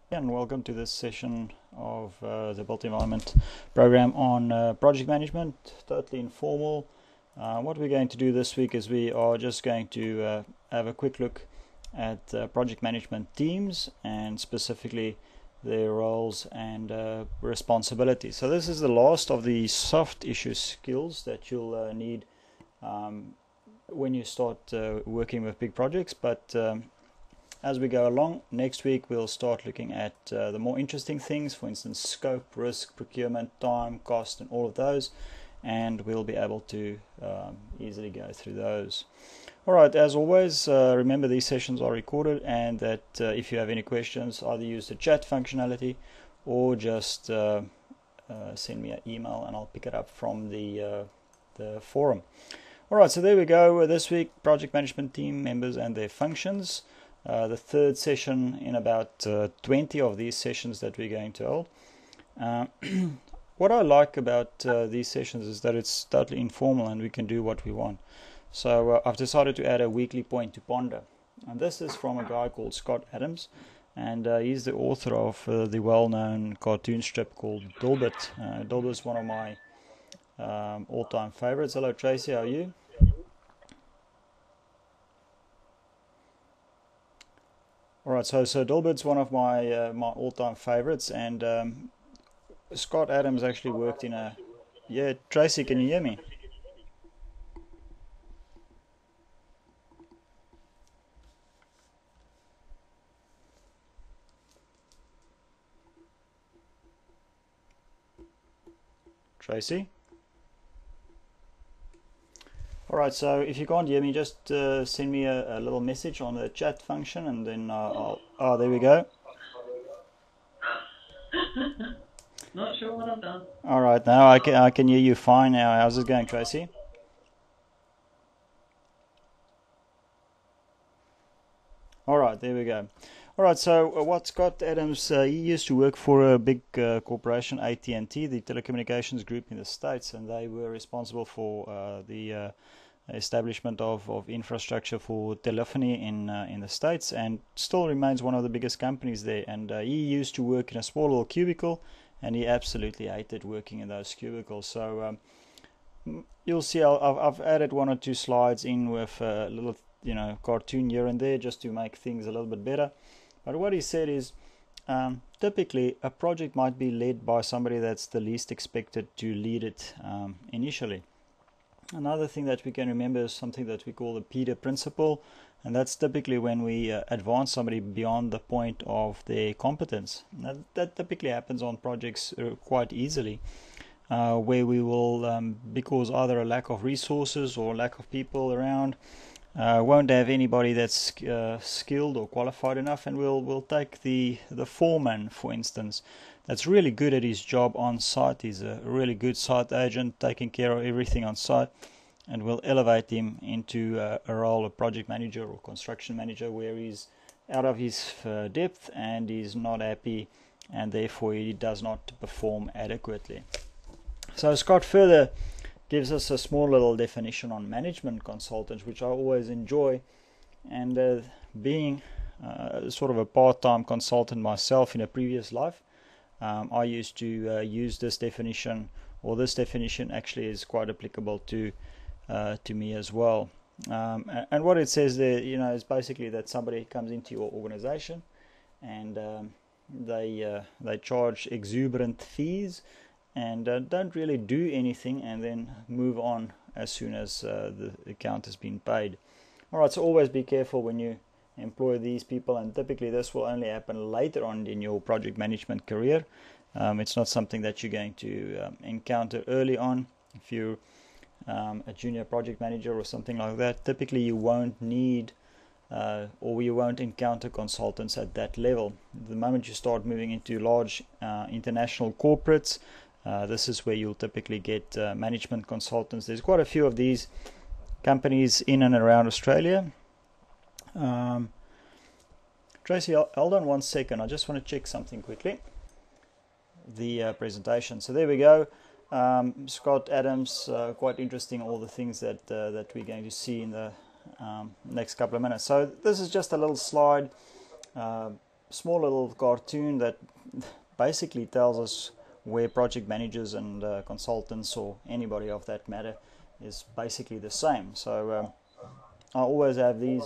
And welcome to this session of the Built Environment program on project management, totally informal. What we're going to do this week is we are just going to have a quick look at project management teams and specifically their roles and responsibilities. So this is the last of the soft issue skills that you'll need when you start working with big projects, but as we go along, next week we'll start looking at the more interesting things, for instance, scope, risk, procurement, time, cost, and all of those, and we'll be able to easily go through those. Alright, as always, remember these sessions are recorded, and that if you have any questions, either use the chat functionality or just send me an email and I'll pick it up from the forum. Alright, so there we go. This week, project management team members and their functions. The third session in about 20 of these sessions that we're going to hold. What I like about these sessions is that it's totally informal and we can do what we want. So I've decided to add a weekly point to ponder. And this is from a guy called Scott Adams. And he's the author of the well-known cartoon strip called Dilbert. Dilbert is one of my all-time favorites. Hello Tracy, how are you? Alright, so Dilbert's one of my my all-time favorites, and Scott Adams actually worked in a... Yeah, Tracy, can you hear me? Tracy? Alright, so if you can't hear me, just send me a little message on the chat function, and then I'll... Oh, there we go. Not sure what I've done. Alright, now I can hear you fine now. How's it going, Tracy? Alright, there we go. Alright, so what Scott Adams, he used to work for a big corporation, AT&T, the telecommunications group in the States, and they were responsible for the establishment of infrastructure for telephony in the States, and still remains one of the biggest companies there. And he used to work in a small little cubicle, and he absolutely hated working in those cubicles. So you'll see I've added one or two slides in with a little cartoon here and there just to make things a little bit better. But what he said is typically a project might be led by somebody that's the least expected to lead it initially. Another thing that we can remember is something that we call the Peter principle, and that's typically when we advance somebody beyond the point of their competence. Now, that typically happens on projects quite easily, where we will, because either a lack of resources or lack of people around, won't have anybody that's skilled or qualified enough, and we'll take the foreman, for instance, that's really good at his job on site. He's a really good site agent, taking care of everything on site, and we'll elevate him into a role of project manager or construction manager, where he's out of his depth and he's not happy, and therefore he does not perform adequately. So Scott further gives us a small little definition on management consultants, which I always enjoy, and being sort of a part-time consultant myself in a previous life, I used to use this definition, or this definition actually is quite applicable to me as well. And what it says there, is basically that somebody comes into your organization and they charge exuberant fees and don't really do anything, and then move on as soon as the account has been paid. Alright, so always be careful when you employ these people, and typically this will only happen later on in your project management career. It's not something that you're going to encounter early on. If you're a junior project manager or something like that, typically you won't need or you won't encounter consultants at that level. The moment you start moving into large international corporates, this is where you'll typically get management consultants. There's quite a few of these companies in and around Australia. Tracy, hold on 1 second. I just want to check something quickly. The presentation. So there we go. Scott Adams, quite interesting, all the things that we're going to see in the next couple of minutes. So this is just a little slide small little cartoon that basically tells us where project managers and consultants or anybody of that matter is basically the same. So I always have these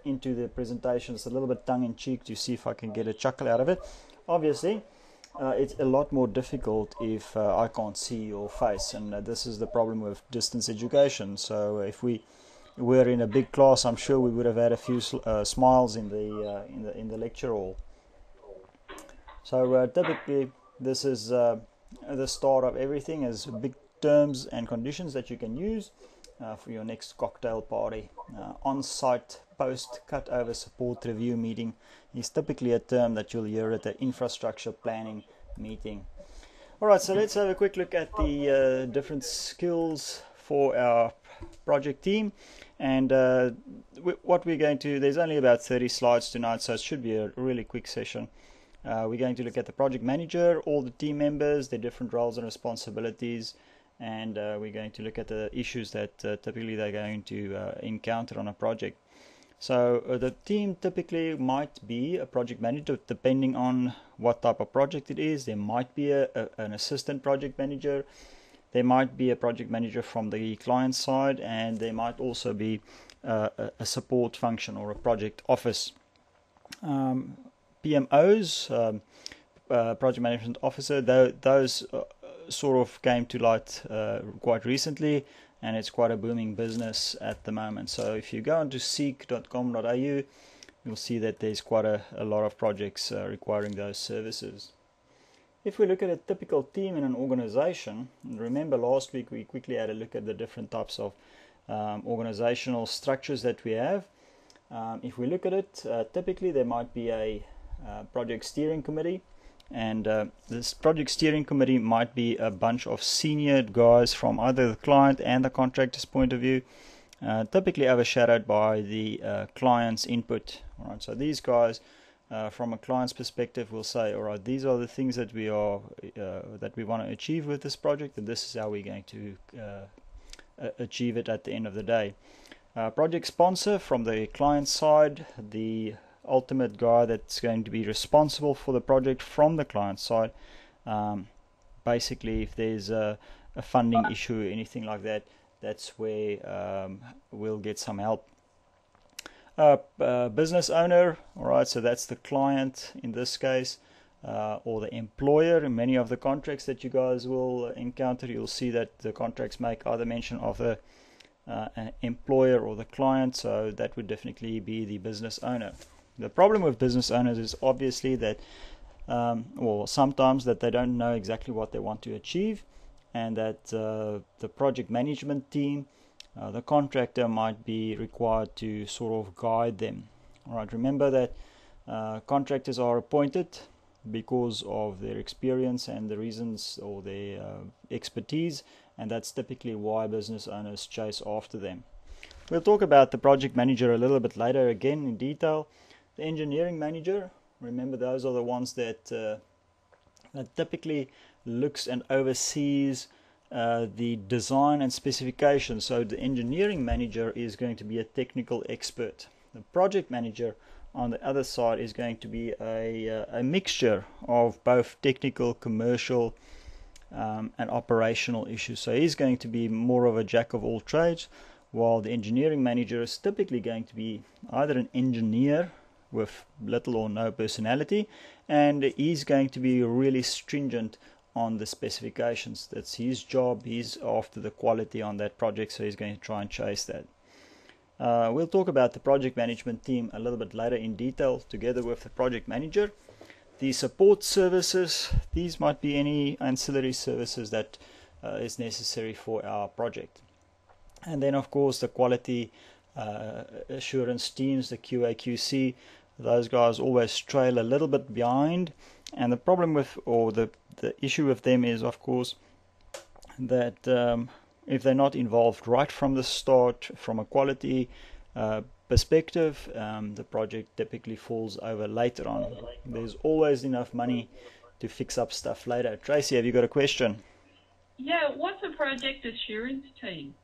into the presentations a little bit tongue-in-cheek to see if I can get a chuckle out of it. Obviously, it's a lot more difficult if I can't see your face, and this is the problem with distance education. So if we were in a big class, I'm sure we would have had a few smiles in the lecture hall. So typically, this is the start of everything, as big terms and conditions that you can use for your next cocktail party. On-site post-cut-over support review meeting is typically a term that you'll hear at the infrastructure planning meeting. Alright, so let's have a quick look at the different skills for our project team. And what we're going to, there's only about 30 slides tonight, so it should be a really quick session. We're going to look at the project manager, all the team members, their different roles and responsibilities, and we're going to look at the issues that typically they're going to encounter on a project. So the team typically might be a project manager, depending on what type of project it is. There might be an assistant project manager. There might be a project manager from the client side, and there might also be a support function or a project office. PMOs, project management officer, those sort of came to light quite recently, and it's quite a booming business at the moment. So if you go onto seek.com.au, you'll see that there's quite a lot of projects requiring those services. If we look at a typical team in an organization, remember last week we quickly had a look at the different types of organizational structures that we have. If we look at it, typically there might be a project steering committee, and this project steering committee might be a bunch of senior guys from either the client and the contractor's point of view, typically overshadowed by the client's input. All right, so these guys from a client's perspective will say, all right, these are the things that we want to achieve with this project, and this is how we're going to achieve it at the end of the day. Project sponsor from the client side, the ultimate guy that's going to be responsible for the project from the client side. Basically, if there's a funding issue or anything like that, that's where we'll get some help. Business owner, all right, so that's the client in this case, or the employer. In many of the contracts that you guys will encounter, you'll see that the contracts make either mention of the an employer or the client, so that would definitely be the business owner. The problem with business owners is obviously that, or sometimes that they don't know exactly what they want to achieve, and that the project management team, the contractor, might be required to sort of guide them. All right, remember that contractors are appointed because of their experience and the reasons or their expertise, and that's typically why business owners chase after them. We'll talk about the project manager a little bit later again in detail. The engineering manager, remember those are the ones that that typically looks and oversees the design and specification. So the engineering manager is going to be a technical expert. The project manager on the other side is going to be a mixture of both technical, commercial, and operational issues. So he's going to be more of a jack of all trades, while the engineering manager is typically going to be either an engineer with little or no personality, and he's going to be really stringent on the specifications. That's his job. He's after the quality on that project, so he's going to try and chase that. We'll talk about the project management team a little bit later in detail together with the project manager. The support services, these might be any ancillary services that is necessary for our project. And then of course the quality assurance teams, the QA/QC, those guys always trail a little bit behind, and the problem with, or the issue with them is of course that if they're not involved right from the start from a quality perspective, the project typically falls over later on. There's always enough money to fix up stuff later. Tracy, have you got a question? Yeah, what's a project assurance team?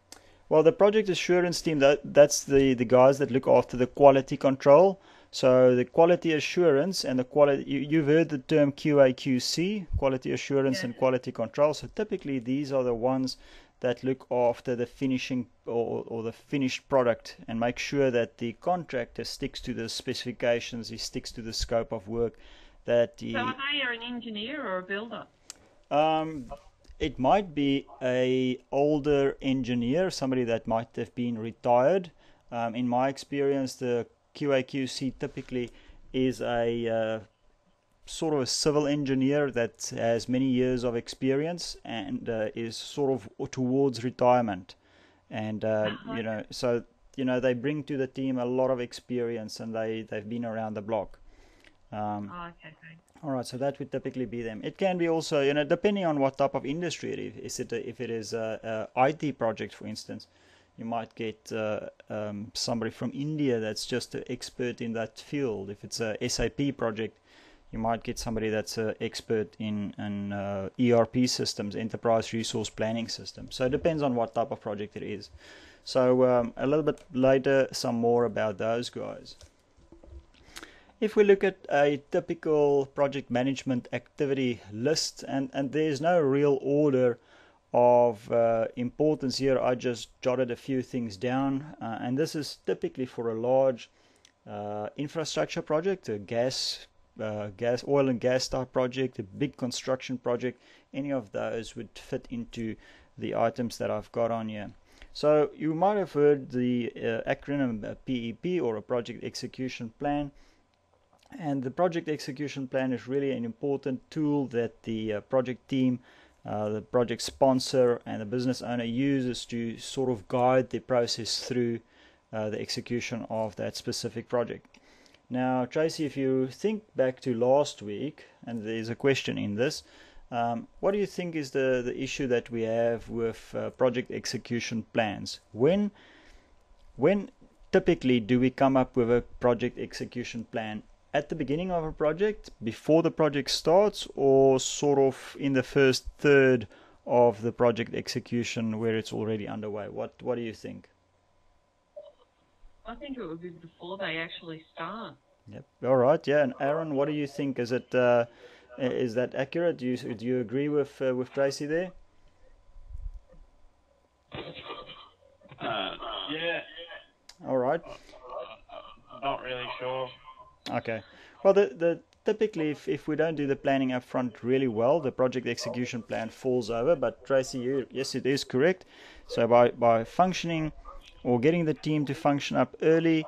Well, the project assurance team, that's the guys that look after the quality control. So the quality assurance and the quality, you've heard the term QA/QC, quality assurance Yeah. and quality control. So typically these are the ones that look after the finishing or the finished product and make sure that the contractor sticks to the specifications, he sticks to the scope of work that he. So are they an engineer or a builder? It might be a older engineer, somebody that might have been retired. In my experience, the QA/QC typically is a sort of a civil engineer that has many years of experience and is sort of towards retirement. And so they bring to the team a lot of experience and they've been around the block. Okay, thanks. All right, so that would typically be them. It can be also, depending on what type of industry it is. If it is a IT project, for instance, you might get somebody from India that's just an expert in that field. If it's a SAP project, you might get somebody that's an expert in ERP systems, enterprise resource planning systems. So it depends on what type of project it is. So a little bit later, some more about those guys. If we look at a typical project management activity list, and there's no real order of importance here, I just jotted a few things down, and this is typically for a large infrastructure project, a oil and gas type project, a big construction project. Any of those would fit into the items that I've got on here. So you might have heard the acronym PEP, or a project execution plan. And the project execution plan is really an important tool that the project team, the project sponsor, and the business owner uses to sort of guide the process through the execution of that specific project. Now, Tracy, if you think back to last week, and there's a question in this, what do you think is the issue that we have with project execution plans? When typically do we come up with a project execution plan? At the beginning of a project, before the project starts, or sort of in the first third of the project execution where it's already underway? What do you think? I think it would be before they actually start. Yep. All right. Yeah. And Aaron, what do you think? Is that accurate? Do you agree with Tracy there? Yeah. All right. Not really sure. Okay. Well, the typically, if we don't do the planning up front really well, the project execution plan falls over. But Tracy, yes, it is correct. So by functioning or getting the team to function up early,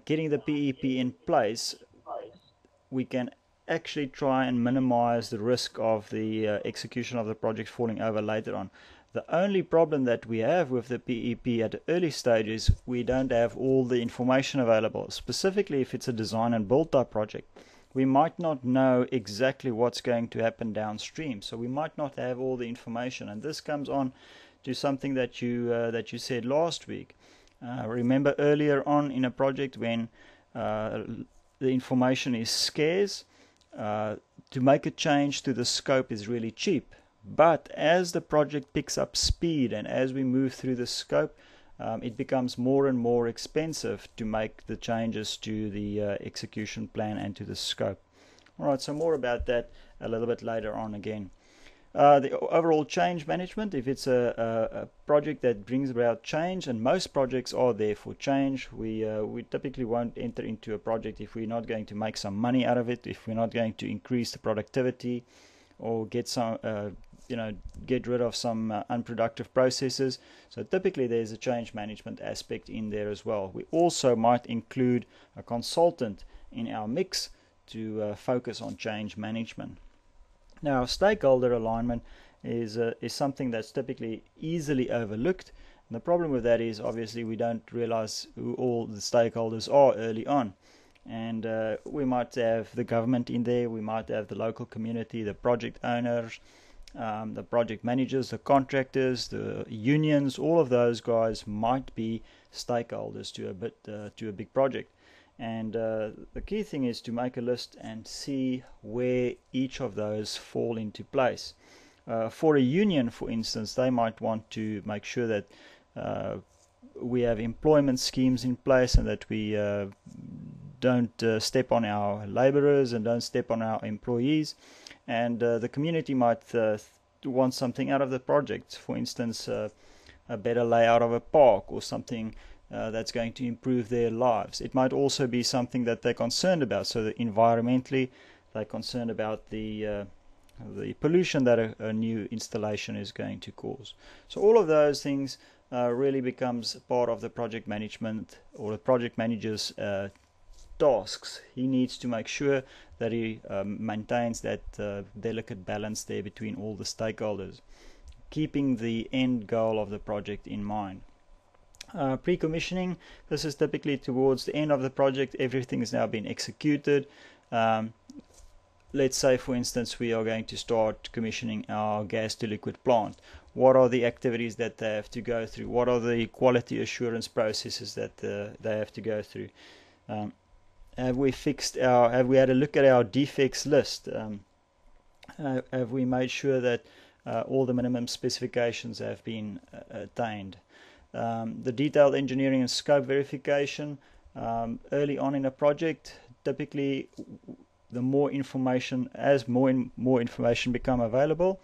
getting the PEP in place, we can actually try and minimize the risk of the execution of the project falling over later on. The only problem that we have with the PEP at the early stages, we don't have all the information available. Specifically, if it's a design and build type project, we might not know exactly what's going to happen downstream. So we might not have all the information, and this comes on to something that you said last week. Remember earlier on in a project when the information is scarce, to make a change to the scope is really cheap. But as the project picks up speed and as we move through the scope, it becomes more and more expensive to make the changes to the execution plan and to the scope. Alright, so more about that a little bit later on again. The overall change management, if it's a project that brings about change, and most projects are there for change, we typically won't enter into a project if we're not going to make some money out of it, if we're not going to increase the productivity or get rid of some unproductive processes. So typically there's a change management aspect in there as well. We also might include a consultant in our mix to focus on change management. Now, stakeholder alignment is something that's typically easily overlooked. And the problem with that is obviously we don't realize who all the stakeholders are early on. And we might have the government in there, we might have the local community, the project owners, the project managers, the contractors, the unions. All of those guys might be stakeholders to a big project. And the key thing is to make a list and see where each of those fall into place. For a union, for instance, they might want to make sure that we have employment schemes in place and that we don't step on our laborers and don't step on our employees. And the community might want something out of the project. For instance, a better layout of a park or something that's going to improve their lives. It might also be something that they're concerned about. So that environmentally, they're concerned about the pollution that a new installation is going to cause. So all of those things really becomes part of the project management or the project manager's tasks. He needs to make sure that he maintains that delicate balance there between all the stakeholders, keeping the end goal of the project in mind. Pre-commissioning, this is typically towards the end of the project. Everything has now been executed. Let's say, for instance, we are going to start commissioning our gas to liquid plant. What are the activities that they have to go through? What are the quality assurance processes that they have to go through? Have we had a look at our defects list? Have we made sure that all the minimum specifications have been attained? The detailed engineering and scope verification early on in a project, typically the more information, as more information become available,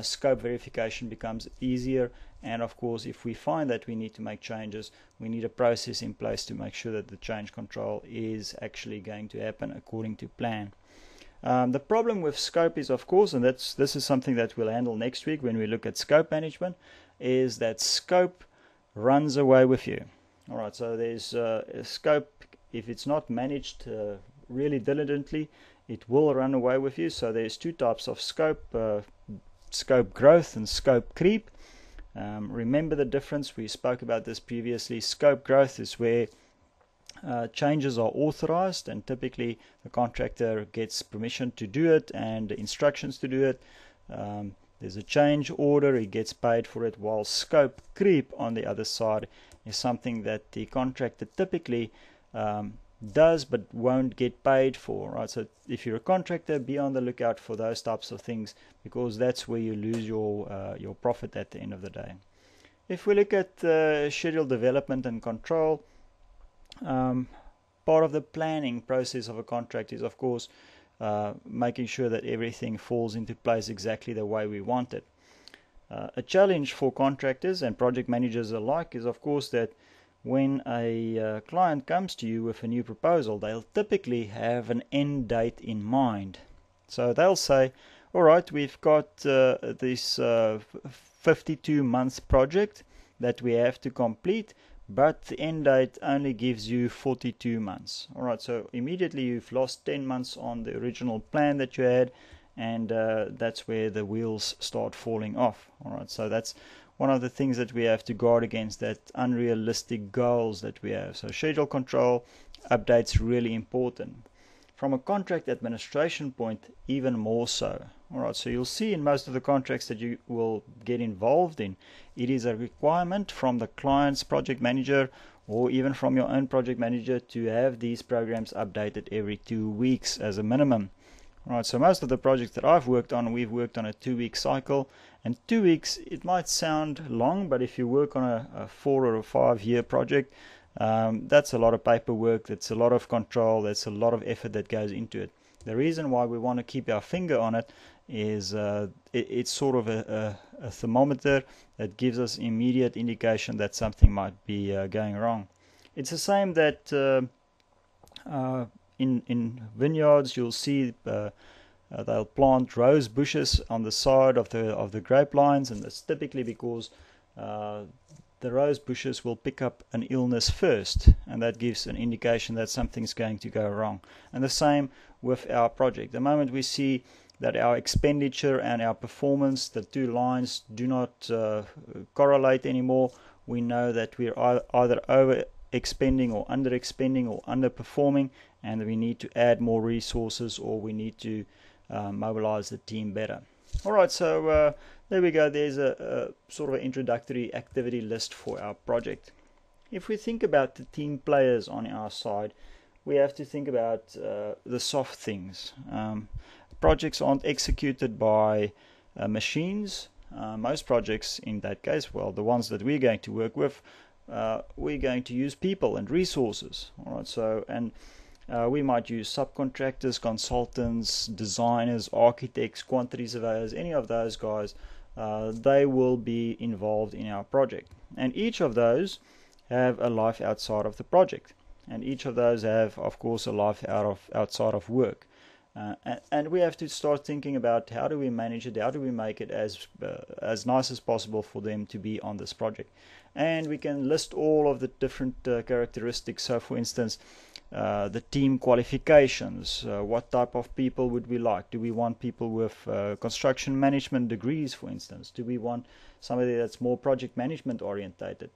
scope verification becomes easier. And of course, if we find that we need to make changes, we need a process in place to make sure that the change control is actually going to happen according to plan. The problem with scope is, of course, and this is something that we'll handle next week when we look at scope management, is that scope runs away with you. All right, so there's a scope, if it's not managed really diligently, it will run away with you. So there's two types of scope, scope growth and scope creep. Remember the difference, we spoke about this previously. Scope growth is where changes are authorized, and typically the contractor gets permission to do it and instructions to do it. There's a change order, he gets paid for it, while scope creep on the other side is something that the contractor typically does but won't get paid for. Right? So if you're a contractor, be on the lookout for those types of things, because that's where you lose your profit at the end of the day. If we look at schedule development and control, part of the planning process of a contract is, of course, making sure that everything falls into place exactly the way we want it. A challenge for contractors and project managers alike is, of course, that when a client comes to you with a new proposal, they'll typically have an end date in mind. So they'll say, all right, we've got this 52-month project that we have to complete, but the end date only gives you 42 months. All right, so immediately you've lost 10 months on the original plan that you had, and that's where the wheels start falling off. All right, so that's one of the things that we have to guard against, that unrealistic goals that we have. So schedule control updates really important. From a contract administration point, even more so. All right, so you'll see in most of the contracts that you will get involved in, it is a requirement from the client's project manager or even from your own project manager to have these programs updated every 2 weeks as a minimum. All right, so most of the projects that I've worked on, we've worked on a 2-week cycle, and 2 weeks, it might sound long, but if you work on a 4 or a 5-year project, that's a lot of paperwork, that's a lot of control, that's a lot of effort that goes into it. The reason why we want to keep our finger on it is it's sort of a thermometer that gives us immediate indication that something might be going wrong. It's the same that in vineyards you'll see they'll plant rose bushes on the side of the grape lines, and that's typically because the rose bushes will pick up an illness first, and that gives an indication that something's going to go wrong. And the same with our project. The moment we see that our expenditure and our performance, the two lines, do not correlate anymore, we know that we're either over expending or under expending or underperforming, and we need to add more resources, or we need to mobilize the team better. Alright, so there we go. There's a sort of an introductory activity list for our project. If we think about the team players on our side, we have to think about the soft things. Projects aren't executed by machines. Most projects in that case, well, the ones that we're going to work with, we're going to use people and resources. All right, so and We might use subcontractors, consultants, designers, architects, quantity surveyors, any of those guys. They will be involved in our project, and each of those have a life outside of the project, and each of those have, of course, a life outside of work. And we have to start thinking about how do we manage it, how do we make it as nice as possible for them to be on this project. And we can list all of the different characteristics. So, for instance, the team qualifications. What type of people would we like? Do we want people with construction management degrees, for instance? Do we want somebody that's more project management orientated?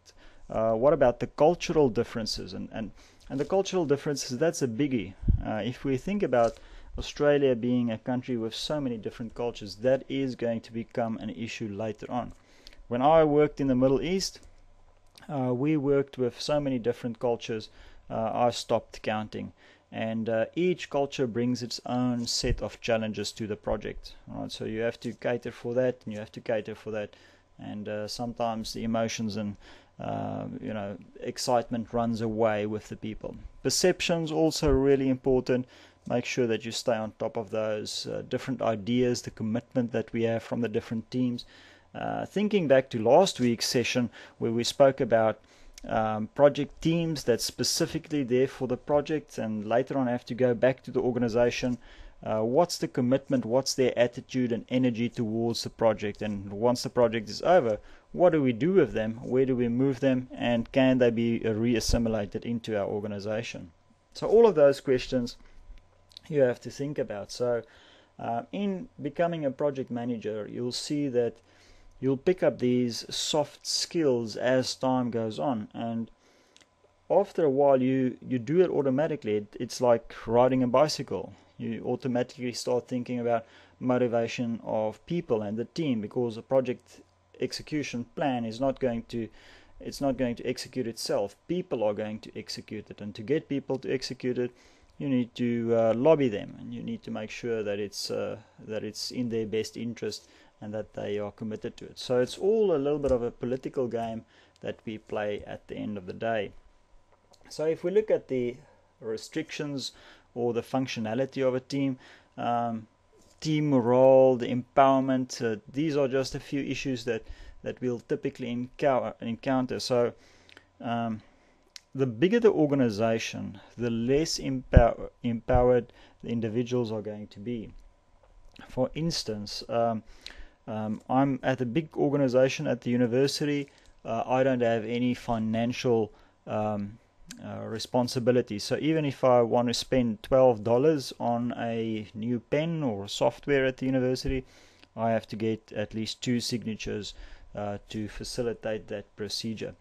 What about the cultural differences? And the cultural differences, that's a biggie. If we think about Australia being a country with so many different cultures, that is going to become an issue later on. When I worked in the Middle East, we worked with so many different cultures, I stopped counting. And each culture brings its own set of challenges to the project. Right? So you have to cater for that, and you have to cater for that. And sometimes the emotions and excitement runs away with the people. Perceptions also really important. Make sure that you stay on top of those different ideas, the commitment that we have from the different teams. Thinking back to last week's session where we spoke about project teams that's specifically there for the project, and later on have to go back to the organization. What's the commitment, what's their attitude and energy towards the project, and once the project is over, what do we do with them, where do we move them, and can they be re-assimilated into our organization? So all of those questions you have to think about. So in becoming a project manager, you'll see that you'll pick up these soft skills as time goes on, and after a while you do it automatically. It's like riding a bicycle. You automatically start thinking about motivation of people and the team, because a project execution plan is not going to execute itself. People are going to execute it, and to get people to execute it, you need to lobby them, and you need to make sure that it's in their best interest and that they are committed to it. So it's all a little bit of a political game that we play at the end of the day. So if we look at the restrictions or the functionality of a team, team morale, the empowerment, these are just a few issues that we'll typically encounter. So the bigger the organization, the less empowered the individuals are going to be. For instance, I'm at a big organization at the university. I don't have any financial responsibility. So even if I want to spend $12 on a new pen or software at the university, I have to get at least 2 signatures to facilitate that procedure.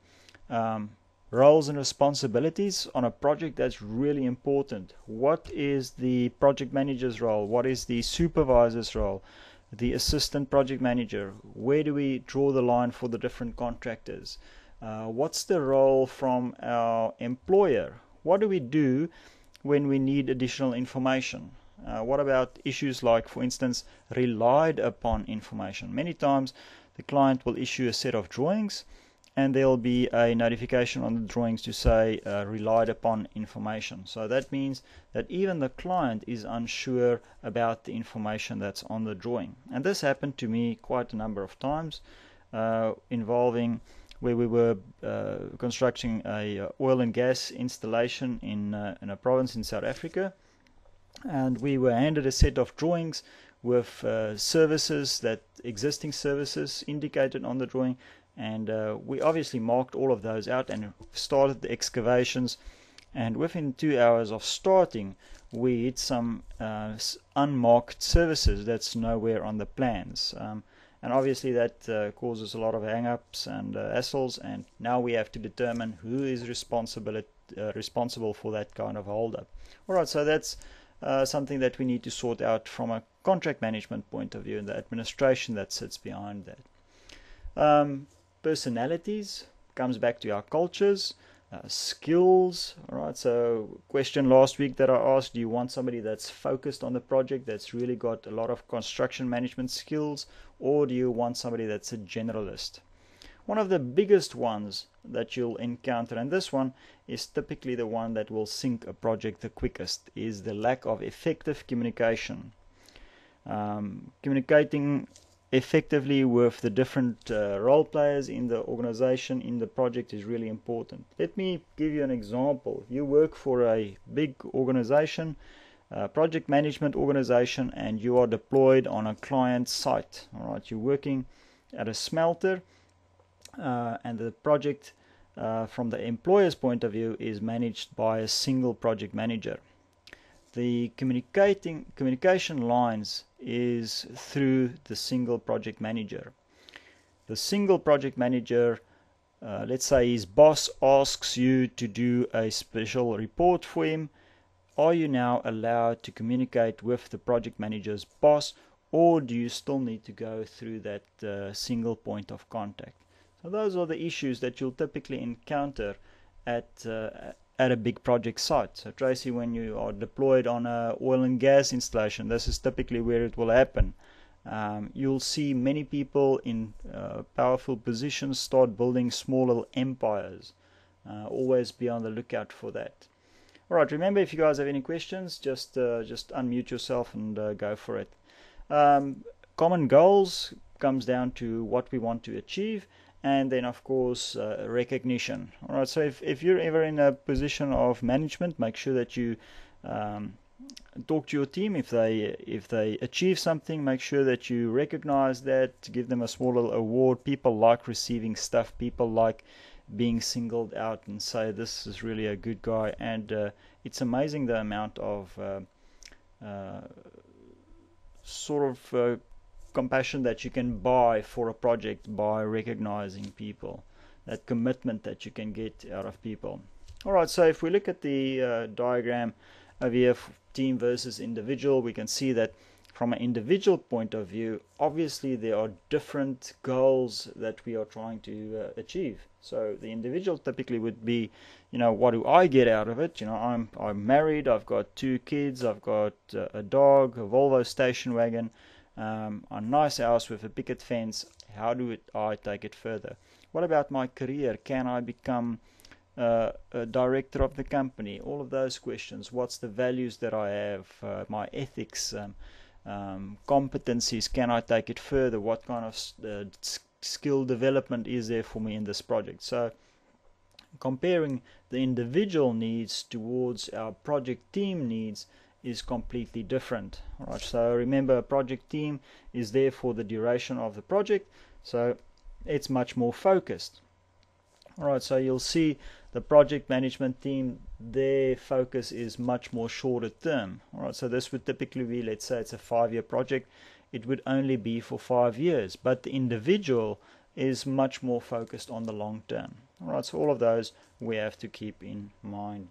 Roles and responsibilities on a project, that's really important. What is the project manager's role? What is the supervisor's role? The assistant project manager? Where do we draw the line for the different contractors? What's the role from our employer? What do we do when we need additional information? What about issues like, for instance, relied upon information? Many times the client will issue a set of drawings, and there'll be a notification on the drawings to say relied upon information. So that means that even the client is unsure about the information that's on the drawing. And this happened to me quite a number of times, involving where we were constructing a oil and gas installation in a province in South Africa, and we were handed a set of drawings with services, that existing services indicated on the drawing, and we obviously marked all of those out and started the excavations. And within 2 hours of starting, we hit some unmarked services that's nowhere on the plans. And obviously that causes a lot of hang-ups and hassles, and now we have to determine who is responsible for that kind of hold-up. Alright, so that's something that we need to sort out from a contract management point of view, and the administration that sits behind that. Personalities comes back to our cultures. Skills. Alright, so question last week that I asked, do you want somebody that's focused on the project, that's really got a lot of construction management skills, or do you want somebody that's a generalist? One of the biggest ones that you'll encounter, and this one is typically the one that will sink a project the quickest, is the lack of effective communication. Communicating effectively with the different role players in the organization, in the project, is really important. Let me give you an example. You work for a big organization, project management organization, and you are deployed on a client site. All right, you're working at a smelter, and the project from the employer's point of view is managed by a single project manager. The communication lines is through the single project manager. The single project manager, let's say his boss asks you to do a special report for him. Are you now allowed to communicate with the project manager's boss, or do you still need to go through that single point of contact? So those are the issues that you'll typically encounter at a big project site. So Tracy, when you are deployed on a oil and gas installation, this is typically where it will happen. You'll see many people in powerful positions start building small little empires. Always be on the lookout for that. All right, remember, if you guys have any questions, just unmute yourself and go for it. Common goals comes down to what we want to achieve, and then of course recognition. All right, so if you're ever in a position of management, make sure that you talk to your team. If they achieve something, make sure that you recognize that, give them a small little award. People like receiving stuff. People like being singled out and say, this is really a good guy. And it's amazing the amount of compassion that you can buy for a project by recognizing people, that commitment that you can get out of people. Alright, so if we look at the diagram over here, team versus individual, we can see that from an individual point of view, obviously there are different goals that we are trying to achieve. So the individual typically would be, what do I get out of it? I'm married, I've got 2 kids, I've got a dog, a Volvo station wagon, a nice house with a picket fence. How do I take it further? What about my career? Can I become a director of the company? All of those questions. What's the values that I have? My ethics, competencies. Can I take it further? What kind of skill development is there for me in this project? So comparing the individual needs towards our project team needs is completely different. All right, so remember, a project team is there for the duration of the project, so it's much more focused. All right, so you'll see the project management team, their focus is much more shorter term. All right, so this would typically be, let's say it's a 5-year project, it would only be for 5 years, but the individual is much more focused on the long term. All right, so all of those we have to keep in mind.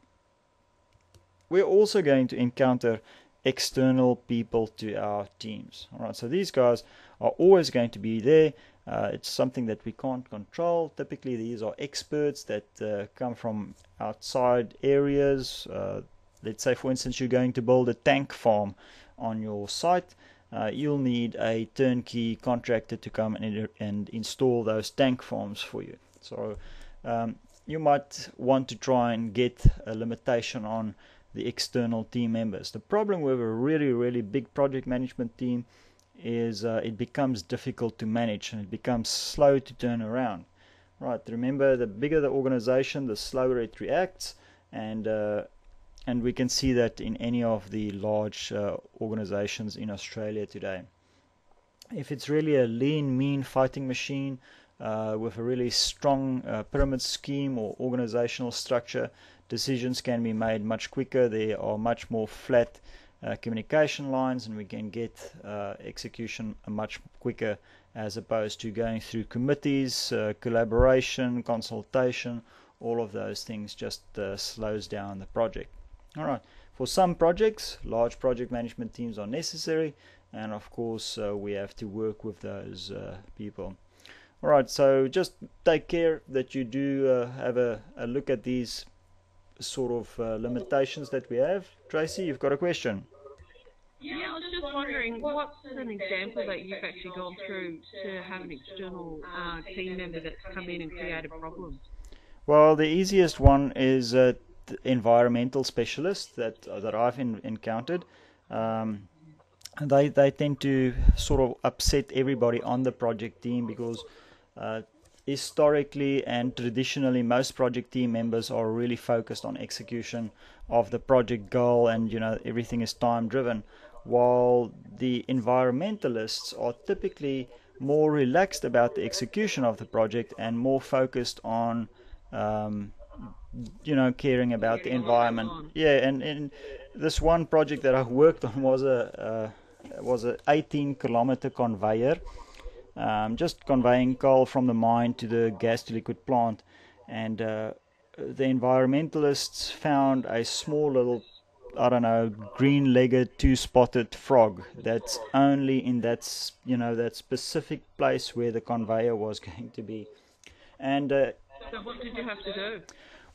We're also going to encounter external people to our teams. All right, so these guys are always going to be there. It's something that we can't control. Typically, these are experts that come from outside areas. Let's say, for instance, you're going to build a tank farm on your site. You'll need a turnkey contractor to come and install those tank farms for you. So you might want to try and get a limitation on the external team members. The problem with a really, really big project management team is it becomes difficult to manage, and it becomes slow to turn around. Right, remember, the bigger the organization, the slower it reacts, and we can see that in any of the large organizations in Australia today. If it's really a lean, mean fighting machine with a really strong pyramid scheme or organizational structure, decisions can be made much quicker. There are much more flat communication lines, and we can get execution much quicker, as opposed to going through committees, collaboration, consultation. All of those things just slows down the project. All right, for some projects, large project management teams are necessary, and of course we have to work with those people. All right, so just take care that you do have a look at these sort of limitations that we have. Tracy, you've got a question? Yeah, I was just wondering, what's an example that you've actually gone through to have an external team member that's come in and created problems? Well, the easiest one is the environmental specialists that I've encountered. Um, they tend to sort of upset everybody on the project team because uh, historically and traditionally most project team members are really focused on execution of the project goal, and everything is time driven, while the environmentalists are typically more relaxed about the execution of the project and more focused on um, caring about the environment. Yeah, and this one project that I worked on was a 18-kilometer conveyor, just conveying coal from the mine to the gas to liquid plant, and the environmentalists found a small little, I don't know, green-legged, two-spotted frog that's only in that specific place where the conveyor was going to be, and So what did you have to do?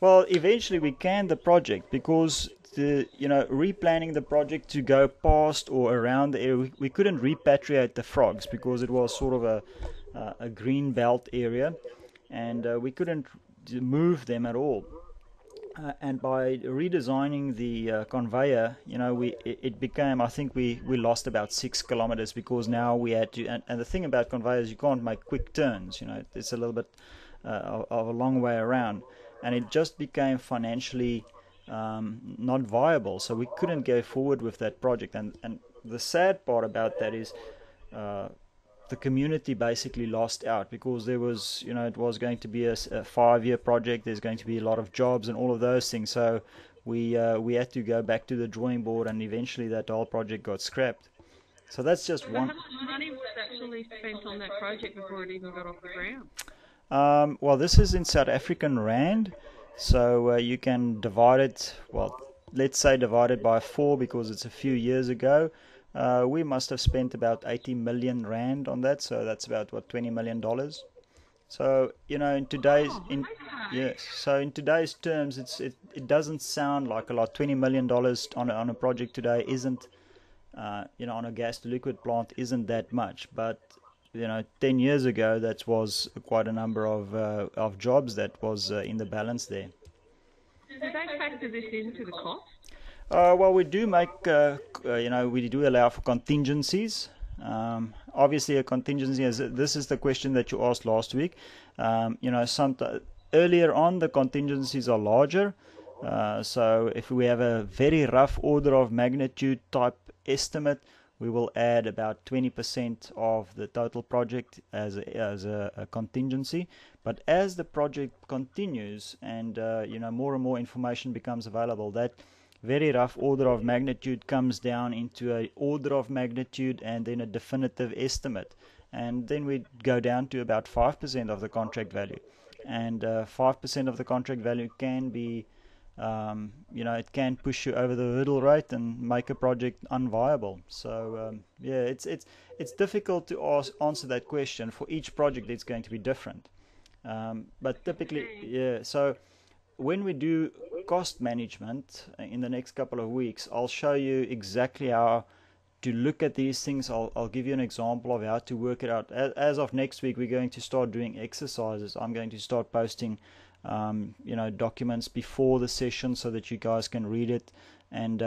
well, eventually we canned the project because replanning the project to go past or around the area, we couldn't repatriate the frogs because it was sort of a green belt area, and we couldn't move them at all. And by redesigning the conveyor, it became, I think we lost about 6 kilometers because now we had to. And the thing about conveyors, you can't make quick turns. It's a little bit of a long way around, and it just became financially not viable. So we couldn't go forward with that project. And the sad part about that is uh, the community basically lost out because there was, it was going to be a 5-year project. There's going to be a lot of jobs and all of those things. So we had to go back to the drawing board, and eventually that whole project got scrapped. So that's just So how one. much money was actually spent on that project before it even got off the ground? Well, this is in South African rand, so you can divide it. Well, let's say divide it by 4 because it's a few years ago. We must have spent about 80 million rand on that, so that's about what, $20 million. So in today's Oh, in okay. yes, so in today's terms, it doesn't sound like a lot. $20 million on a project today isn't, on a gas to liquid plant isn't that much, but 10 years ago that was quite a number of jobs that was in the balance there. Do they factor this into the cost? Well, we do make, we do allow for contingencies. Obviously, a contingency is this is the question that you asked last week. Some earlier on the contingencies are larger. So if we have a very rough order of magnitude type estimate, we will add about 20% of the total project as a contingency. But as the project continues and more and more information becomes available, that very rough order of magnitude comes down into a order of magnitude and then a definitive estimate, and then we go down to about 5% of the contract value, and 5% of the contract value can be it can push you over the hurdle rate and make a project unviable. So yeah, it's difficult to answer that question. For each project it's going to be different, but typically, yeah. So when we do cost management in the next couple of weeks, I'll show you exactly how to look at these things. I'll give you an example of how to work it out. As of next week, we're going to start doing exercises. I'm going to start posting, documents before the session so that you guys can read it and,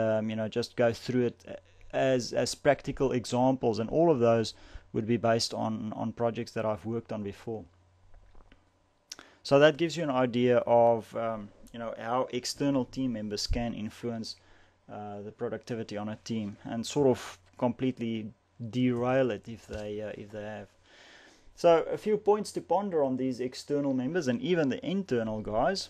just go through it as practical examples. And all of those would be based on projects that I've worked on before. So that gives you an idea of how external team members can influence the productivity on a team and sort of completely derail it if they have. So a few points to ponder on these external members and even the internal guys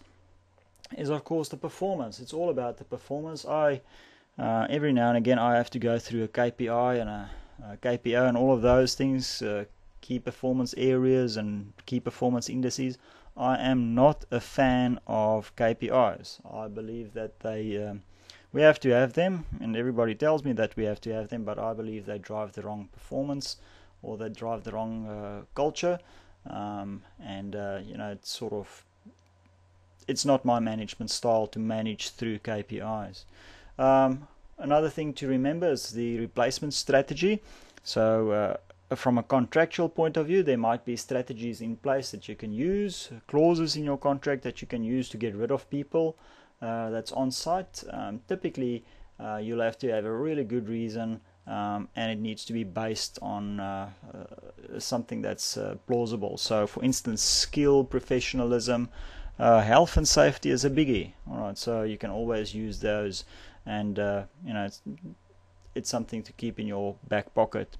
is of course the performance. It's all about the performance. Every now and again I have to go through a KPI and a KPO and all of those things, key performance areas and key performance indices. I am not a fan of KPIs. I believe that we have to have them, and everybody tells me that we have to have them, but I believe they drive the wrong performance or they drive the wrong culture, and it's not my management style to manage through KPIs. Another thing to remember is the replacement strategy. So from a contractual point of view, there might be strategies in place that you can use, clauses in your contract that you can use to get rid of people that's on site. Typically, you'll have to have a really good reason, and it needs to be based on something that's plausible. So, for instance, skill, professionalism, health and safety is a biggie. All right, so you can always use those, and it's something to keep in your back pocket.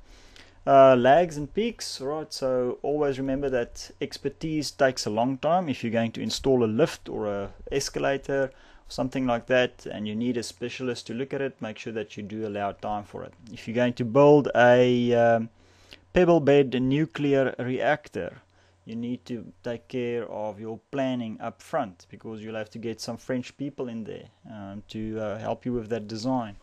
Lags and peaks, right? So always remember that expertise takes a long time. If you're going to install a lift or a escalator, something like that, and you need a specialist to look at it, make sure that you do allow time for it. If you're going to build a pebble bed nuclear reactor, you need to take care of your planning up front, because you'll have to get some French people in there to help you with that design.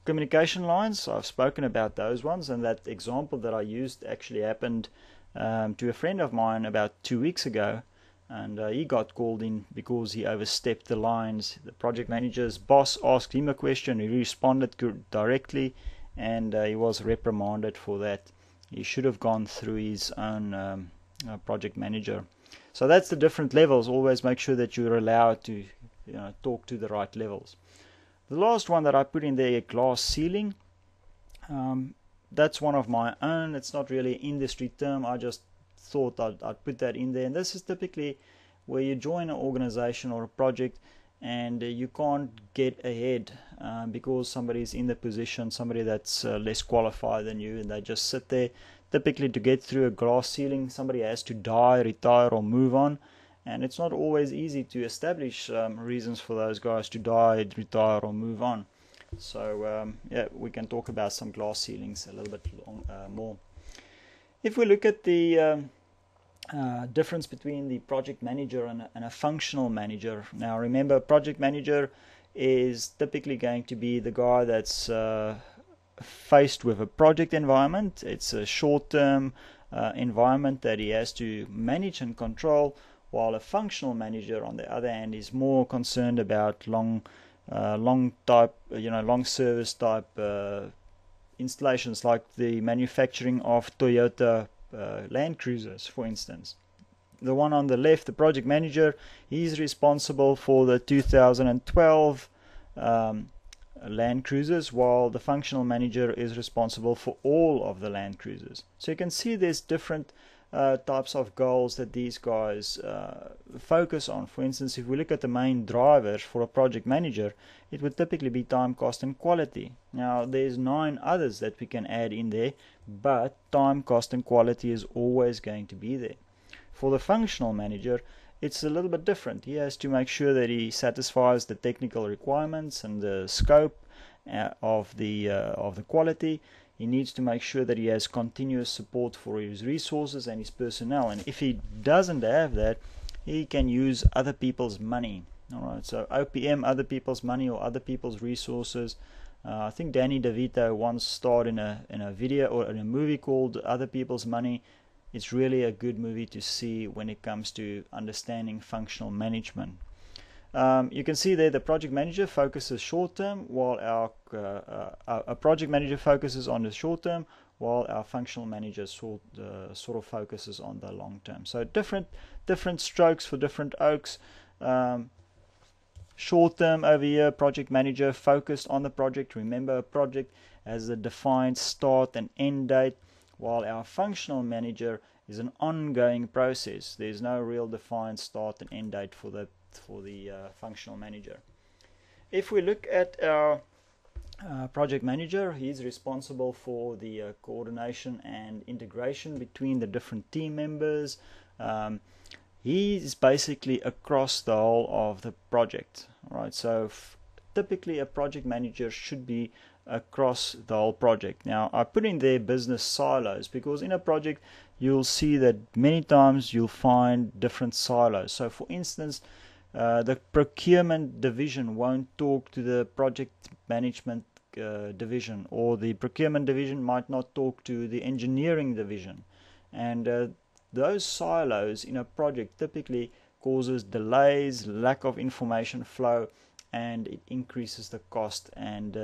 Communication lines, I've spoken about those ones, and that example that I used actually happened to a friend of mine about 2 weeks ago, and he got called in because he overstepped the lines. The project manager's boss asked him a question, he responded directly, and he was reprimanded for that. He should have gone through his own project manager. So that's the different levels. Always make sure that you're allowed to talk to the right levels. The last one that I put in there, a glass ceiling. That's one of my own. It's not really an industry term. I just thought I'd put that in there. And this is typically where you join an organization or a project and you can't get ahead because somebody's in the position, somebody that's less qualified than you, and they just sit there. Typically, to get through a glass ceiling, somebody has to die, retire, or move on. And it's not always easy to establish reasons for those guys to die, retire, or move on. So yeah, we can talk about some glass ceilings a little bit more. If we look at the difference between the project manager and a functional manager. Now remember, project manager is typically going to be the guy that's faced with a project environment. It's a short-term environment that he has to manage and control, while a functional manager on the other hand is more concerned about long service type installations, like the manufacturing of Toyota Land Cruisers, for instance. The one on the left, the project manager, he's responsible for the 2012 Land Cruisers, while the functional manager is responsible for all of the Land Cruisers. So you can see there's different types of goals that these guys focus on. For instance, if we look at the main drivers for a project manager, it would typically be time, cost, and quality. Now there's 9 others that we can add in there, but time, cost, and quality is always going to be there. For the functional manager, it's a little bit different. He has to make sure that he satisfies the technical requirements and the scope of the quality. He needs to make sure that he has continuous support for his resources and his personnel. And if he doesn't have that, he can use other people's money. Alright, so OPM, other people's money or other people's resources. I think Danny DeVito once starred in a video or in a movie called Other People's Money. It's really a good movie to see when it comes to understanding functional management. You can see there the project manager focuses short term, while our project manager focuses on the short term, while our functional manager sort of focuses on the long term. So different strokes for different oaks. Short term over here, project manager focused on the project. Remember, a project has a defined start and end date, while our functional manager is an ongoing process. There's no real defined start and end date for the functional manager. If we look at our project manager, he's responsible for the coordination and integration between the different team members. He's basically across the whole of the project, right? So typically a project manager should be across the whole project. Now I put in there business silos because in a project you'll see that many times you'll find different silos. So for instance, the procurement division won't talk to the project management division, or the procurement division might not talk to the engineering division, and those silos in a project typically causes delays, lack of information flow, and it increases the cost and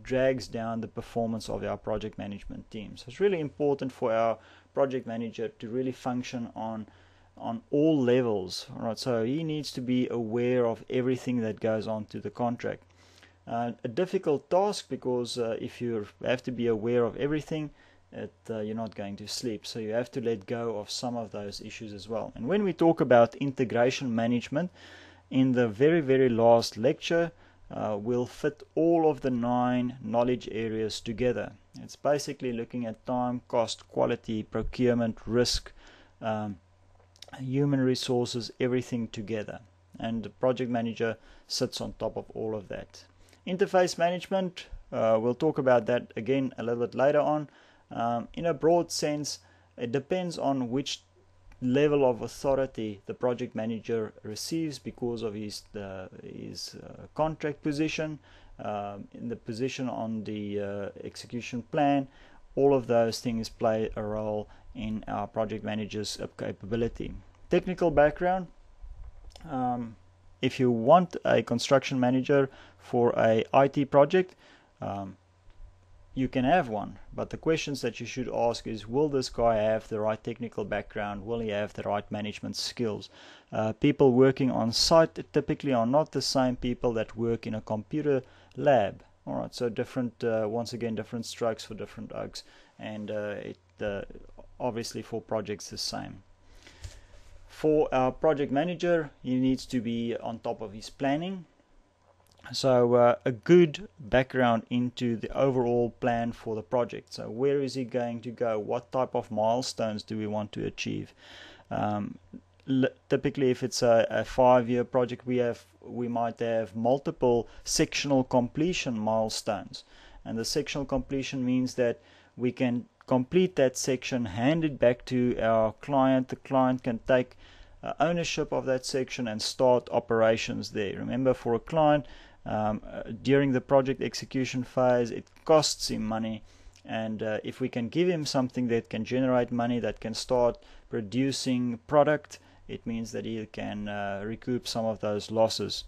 drags down the performance of our project management team. So it's really important for our project manager to really function on all levels. All right, so he needs to be aware of everything that goes on to the contract. A difficult task, because if you have to be aware of everything, you're not going to sleep. So you have to let go of some of those issues as well. And when we talk about integration management, in the very last lecture, we'll fit all of the 9 knowledge areas together. It's basically looking at time, cost, quality, procurement, risk, human resources, everything together. And the project manager sits on top of all of that. Interface management, we'll talk about that again a little bit later on. In a broad sense, it depends on which level of authority the project manager receives because of his contract position, in the position on the execution plan. All of those things play a role in our project manager's capability. Technical background. If you want a construction manager for a IT project, you can have one, but the questions that you should ask is, will this guy have the right technical background? Will he have the right management skills? People working on site typically are not the same people that work in a computer lab. Alright, so different, once again, different strokes for different oaks, and obviously for projects the same. For our project manager, he needs to be on top of his planning. So a good background into the overall plan for the project. So where is he going to go? What type of milestones do we want to achieve? Typically, if it's a 5-year project, we might have multiple sectional completion milestones. And the sectional completion means that we can complete that section, hand it back to our client. The client can take ownership of that section and start operations there. Remember, for a client, during the project execution phase, it costs him money, and if we can give him something that can generate money, that can start producing product, it means that he can recoup some of those losses.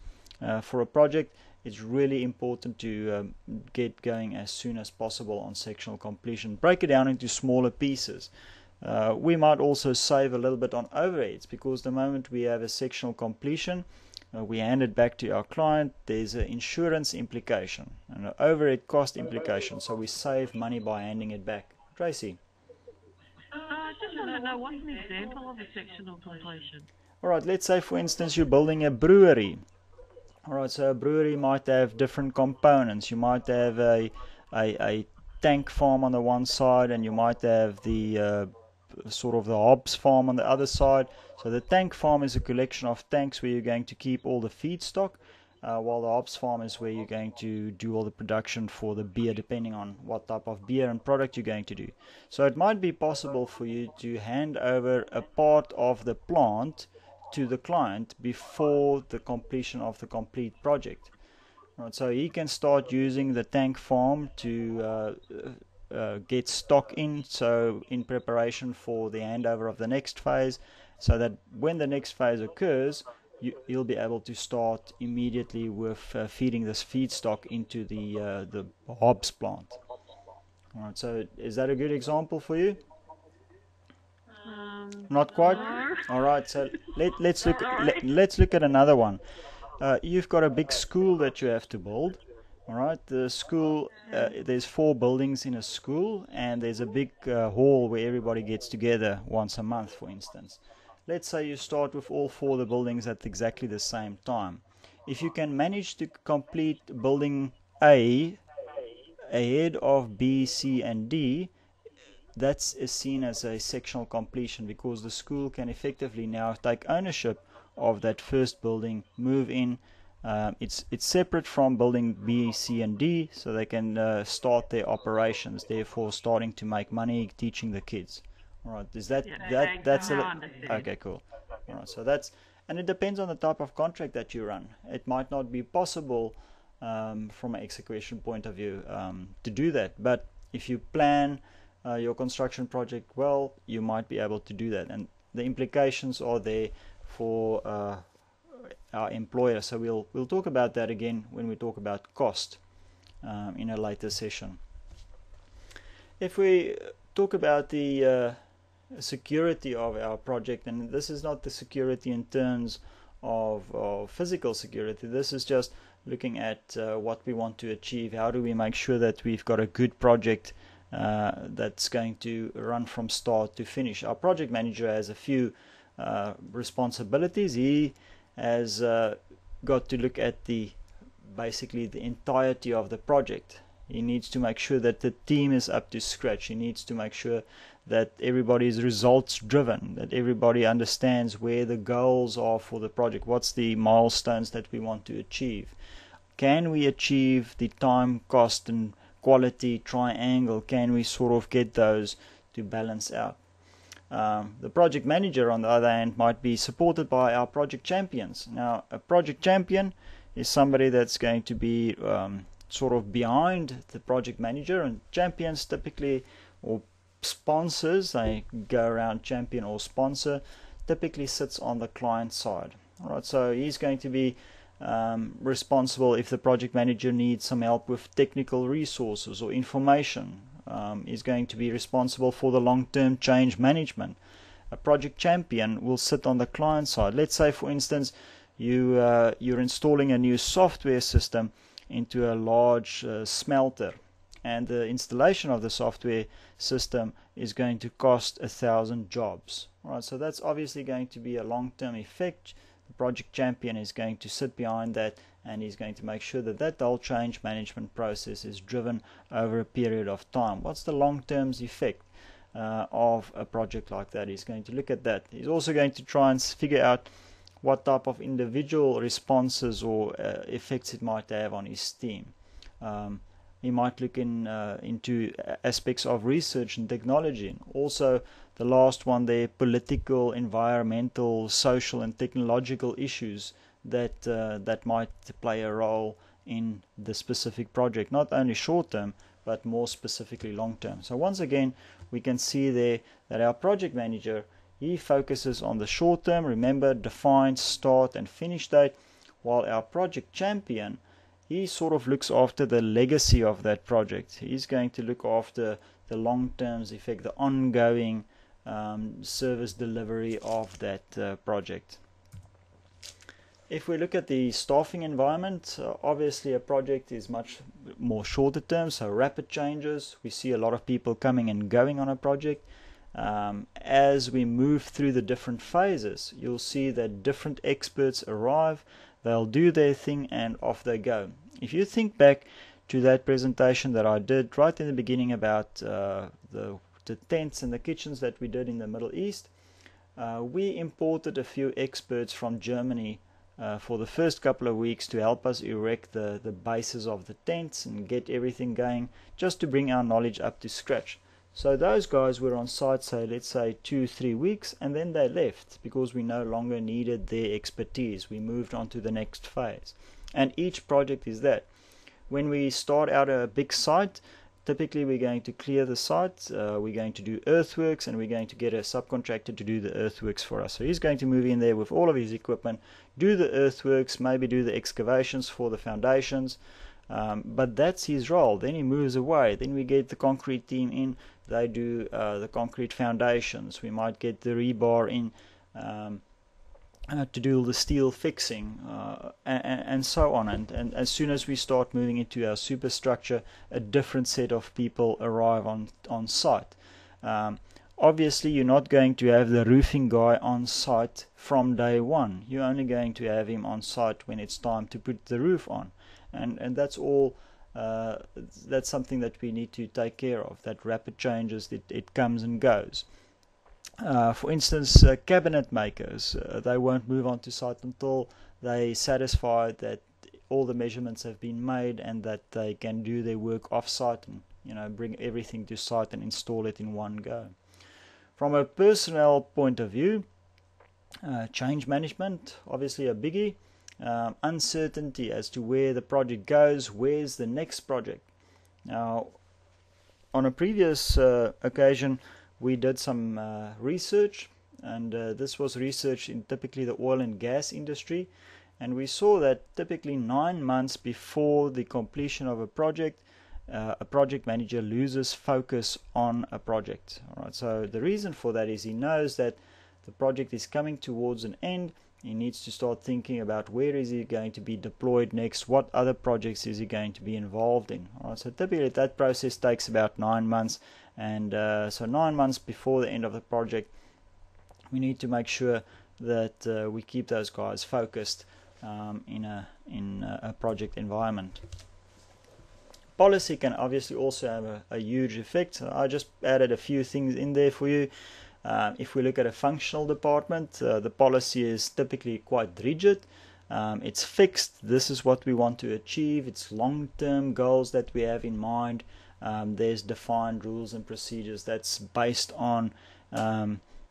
For a project, it's really important to get going as soon as possible on sectional completion. Break it down into smaller pieces. We might also save a little bit on overheads, because the moment we have a sectional completion, we hand it back to our client, there's an insurance implication and an overhead cost implication, so we save money by handing it back. Tracy? I just want to know, what's an example of a sectional completion? Alright, let's say for instance you're building a brewery. Alright, so a brewery might have different components. You might have a tank farm on the one side, and you might have the sort of the hops farm on the other side. So the tank farm is a collection of tanks where you're going to keep all the feedstock, while the hops farm is where you're going to do all the production for the beer, depending on what type of beer and product you're going to do. So it might be possible for you to hand over a part of the plant to the client before the completion of the complete project. Right, so he can start using the tank farm to get stock in, so in preparation for the handover of the next phase, so that when the next phase occurs, you'll be able to start immediately with feeding this feedstock into the hops plant. All right, so is that a good example for you? Not quite. No. All right, so let's look at another one. You've got a big school that you have to build. All right, the school, there's 4 buildings in a school, and there's a big hall where everybody gets together once a month, for instance. Let's say you start with all 4 of the buildings at exactly the same time. If you can manage to complete building A ahead of B, C, and D, that's seen as a sectional completion, because the school can effectively now take ownership of that first building, move in. It's separate from building B, C, and D, so they can start their operations, therefore starting to make money, teaching the kids. All right, is that's okay? Cool. All right, so that's, and it depends on the type of contract that you run. It might not be possible from an execution point of view to do that, but if you plan your construction project well, you might be able to do that, and the implications are there for our employer. So we'll talk about that again when we talk about cost in a later session. If we talk about the security of our project, and this is not the security in terms of physical security, this is just looking at what we want to achieve. How do we make sure that we've got a good project that's going to run from start to finish? Our project manager has a few responsibilities. He has got to look at basically the entirety of the project. He needs to make sure that the team is up to scratch. He needs to make sure that everybody is results driven, that everybody understands where the goals are for the project, what's the milestones that we want to achieve. Can we achieve the time, cost and quality triangle? Can we sort of get those to balance out? The project manager, on the other hand, might be supported by our project champions. Now, a project champion is somebody that's going to be sort of behind the project manager, and champions typically, or sponsors, they go around champion or sponsor, typically sits on the client side. Alright, so he's going to be responsible if the project manager needs some help with technical resources or information. Is going to be responsible for the long-term change management. A project champion will sit on the client side. Let's say, for instance, you're installing a new software system into a large smelter, and the installation of the software system is going to cost 1,000 jobs. Right, so that's obviously going to be a long-term effect. The project champion is going to sit behind that, and he's going to make sure that that whole change management process is driven over a period of time. What's the long-term effect of a project like that? He's going to look at that. He's also going to try and figure out what type of individual responses or effects it might have on his team. He might look into aspects of research and technology, and also the last one there, political, environmental, social and technological issues that might play a role in the specific project, not only short term but more specifically long term. So once again, we can see there that our project manager, he focuses on the short term, remember, defined start and finish date, while our project champion, he sort of looks after the legacy of that project. He's going to look after the long-term effect, the ongoing service delivery of that project. If we look at the staffing environment, obviously a project is much more shorter term, so rapid changes. We see a lot of people coming and going on a project. As we move through the different phases, you'll see that different experts arrive, they'll do their thing and off they go. If you think back to that presentation that I did right in the beginning about the tents and the kitchens that we did in the Middle East, we imported a few experts from Germany for the first couple of weeks to help us erect the bases of the tents and get everything going, just to bring our knowledge up to scratch. So those guys were on site, say, let's say 2-3 weeks, and then they left because we no longer needed their expertise. We moved on to the next phase. And each project is that. When we start out a big site, typically we're going to clear the site, we're going to do earthworks, and we're going to get a subcontractor to do the earthworks for us. So he's going to move in there with all of his equipment, do the earthworks, maybe do the excavations for the foundations, but that's his role. Then he moves away. Then we get the concrete team in, they do the concrete foundations. We might get the rebar in to do all the steel fixing and so on. And as soon as we start moving into our superstructure, a different set of people arrive on site. Obviously, you're not going to have the roofing guy on site from day one. You're only going to have him on site when it's time to put the roof on. And that's all. That's something that we need to take care of, that rapid changes, it comes and goes. For instance, cabinet makers, they won't move on to site until they satisfy that all the measurements have been made and that they can do their work off site and bring everything to site and install it in one go. From a personnel point of view, change management, obviously a biggie. Uncertainty as to where the project goes, where's the next project. Now, on a previous occasion, we did some research, and this was research in typically the oil and gas industry, and we saw that typically 9 months before the completion of a project manager loses focus on a project. All right, so the reason for that is he knows that the project is coming towards an end. He needs to start thinking about where is he going to be deployed next, what other projects is he going to be involved in. All right, so typically that process takes about 9 months, and so 9 months before the end of the project, we need to make sure that we keep those guys focused in a project environment. Policy can obviously also have a huge effect. I just added a few things in there for you. If we look at a functional department, the policy is typically quite rigid. It's fixed. This is what we want to achieve. It's long-term goals that we have in mind. There's defined rules and procedures that's based on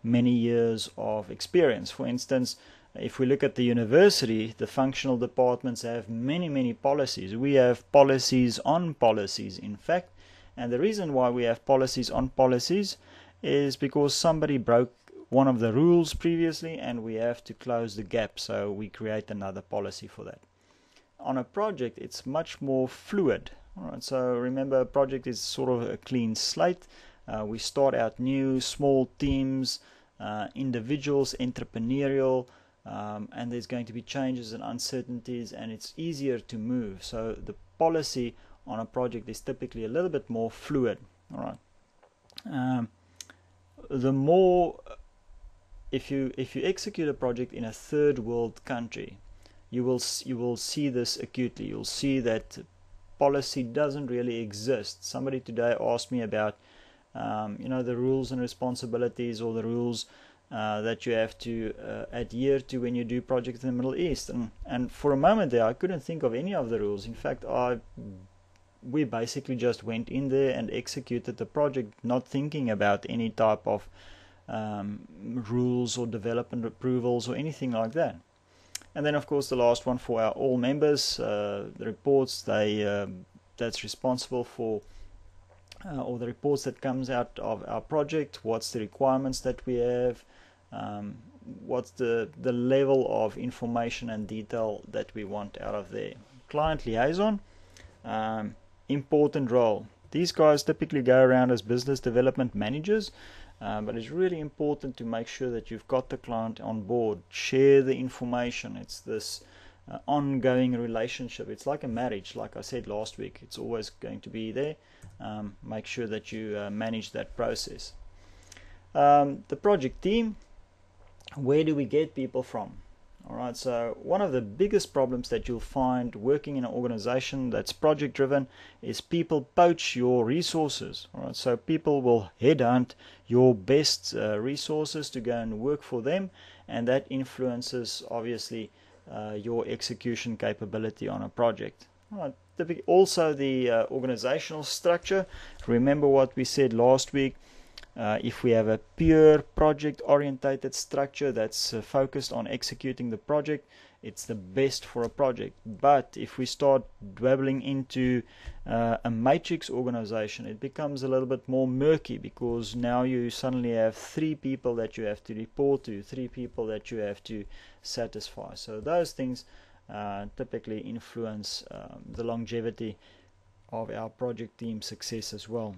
many years of experience. For instance, if we look at the university, the functional departments have many policies. We have policies on policies, in fact, and the reason why we have policies on policies is because somebody broke one of the rules previously and we have to close the gap, so we create another policy for that. On a project, it's much more fluid. All right, so remember, a project is sort of a clean slate. We start out new, small teams, individuals, entrepreneurial, and there's going to be changes and uncertainties, and it's easier to move. So the policy on a project is typically a little bit more fluid. All right. The more, if you execute a project in a third world country, you will see this acutely. You'll see that policy doesn't really exist. Somebody today asked me about the rules and responsibilities, or the rules that you have to adhere to when you do projects in the Middle East, and for a moment there I couldn't think of any of the rules. In fact, we basically just went in there and executed the project, not thinking about any type of rules or development approvals or anything like that. And then of course the last one for our all members, the reports that's responsible for or the reports that comes out of our project. What's the requirements that we have, what's the level of information and detail that we want out of there. Client liaison, important role. These guys typically go around as business development managers, but it's really important to make sure that you've got the client on board. Share the information. It's this ongoing relationship. It's like a marriage, like I said last week. It's always going to be there. Make sure that you manage that process. The project team, where do we get people from? Alright, so one of the biggest problems that you'll find working in an organization that's project driven is people poach your resources. Alright, so people will headhunt your best resources to go and work for them, and that influences obviously your execution capability on a project. Alright, also the organizational structure. Remember what we said last week. If we have a pure project orientated structure that's focused on executing the project, it's the best for a project. But if we start dabbling into a matrix organization, it becomes a little bit more murky, because now you suddenly have 3 people that you have to report to, 3 people that you have to satisfy. So those things typically influence the longevity of our project team success as well.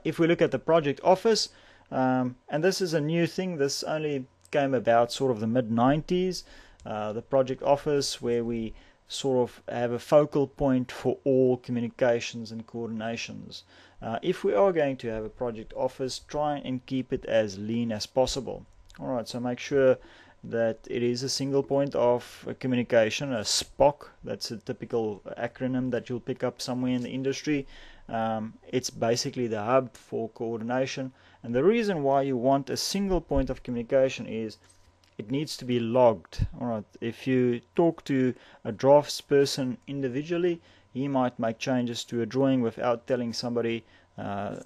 If we look at the project office, and this is a new thing, this only came about sort of the mid-90s, the project office, where we sort of have a focal point for all communications and coordinations. If we are going to have a project office, try and keep it as lean as possible. Alright, so make sure that it is a single point of communication, a SPOC. That's a typical acronym that you'll pick up somewhere in the industry. It's basically the hub for coordination, and the reason why you want a single point of communication is it needs to be logged. Alright, if you talk to a draftsperson individually, he might make changes to a drawing without telling somebody higher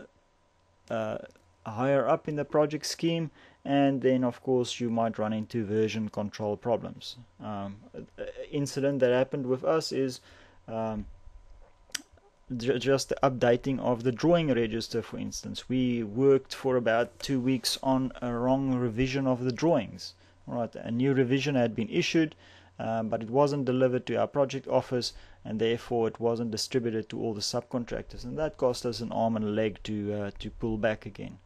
up in the project scheme, and then of course you might run into version control problems. Incident that happened with us is just the updating of the drawing register, for instance. We worked for about 2 weeks on a wrong revision of the drawings. All right, a new revision had been issued, but it wasn't delivered to our project office, and therefore it wasn't distributed to all the subcontractors, and that cost us an arm and a leg to pull back again.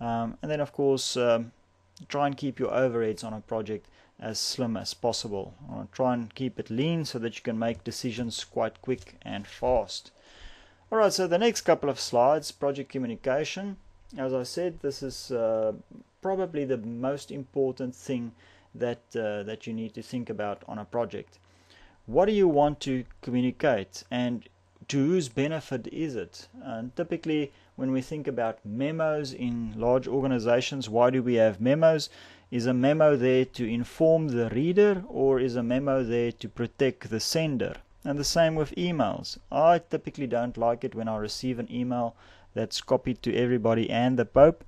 And then of course try and keep your overheads on a project as slim as possible. Try and keep it lean so that you can make decisions quite quick and fast. Alright, so the next couple of slides, project communication. As I said, this is probably the most important thing that you need to think about on a project. What do you want to communicate, and to whose benefit is it? And typically when we think about memos in large organizations, why do we have memos? Is a memo there to inform the reader, or is a memo there to protect the sender? And the same with emails. I typically don't like it when I receive an email that's copied to everybody and the Pope,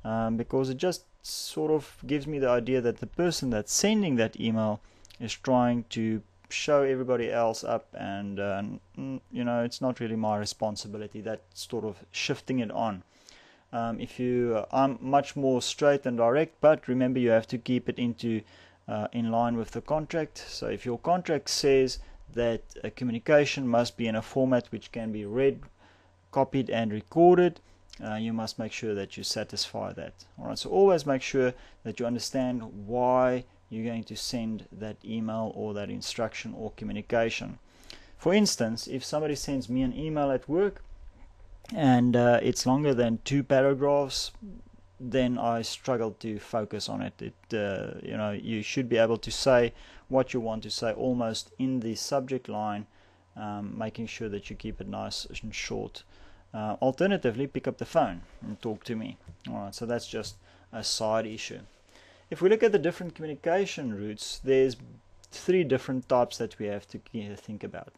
because it just sort of gives me the idea that the person that's sending that email is trying to show everybody else up, and it's not really my responsibility. That's sort of shifting it on. I'm much more straight and direct, but remember, you have to keep it in line with the contract. So if your contract says that a communication must be in a format which can be read, copied and recorded, you must make sure that you satisfy that. Alright, so always make sure that you understand why you're going to send that email or that instruction or communication. For instance, if somebody sends me an email at work and it's longer than 2 paragraphs, then I struggle to focus on it. You should be able to say what you want to say almost in the subject line, making sure that you keep it nice and short. Alternatively, pick up the phone and talk to me. Alright, so that's just a side issue. If we look at the different communication routes, there's 3 different types that we have to think about.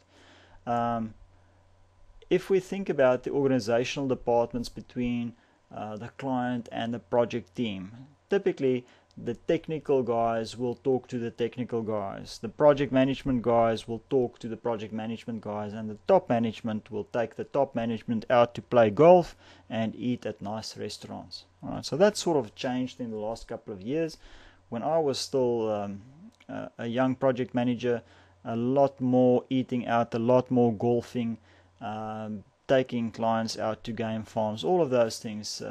If we think about the organizational departments between the client and the project team, typically the technical guys will talk to the technical guys, the project management guys will talk to the project management guys, and the top management will take the top management out to play golf and eat at nice restaurants. Alright, so that's sort of changed in the last couple of years. When I was still a young project manager, a lot more eating out, a lot more golfing, taking clients out to game farms, all of those things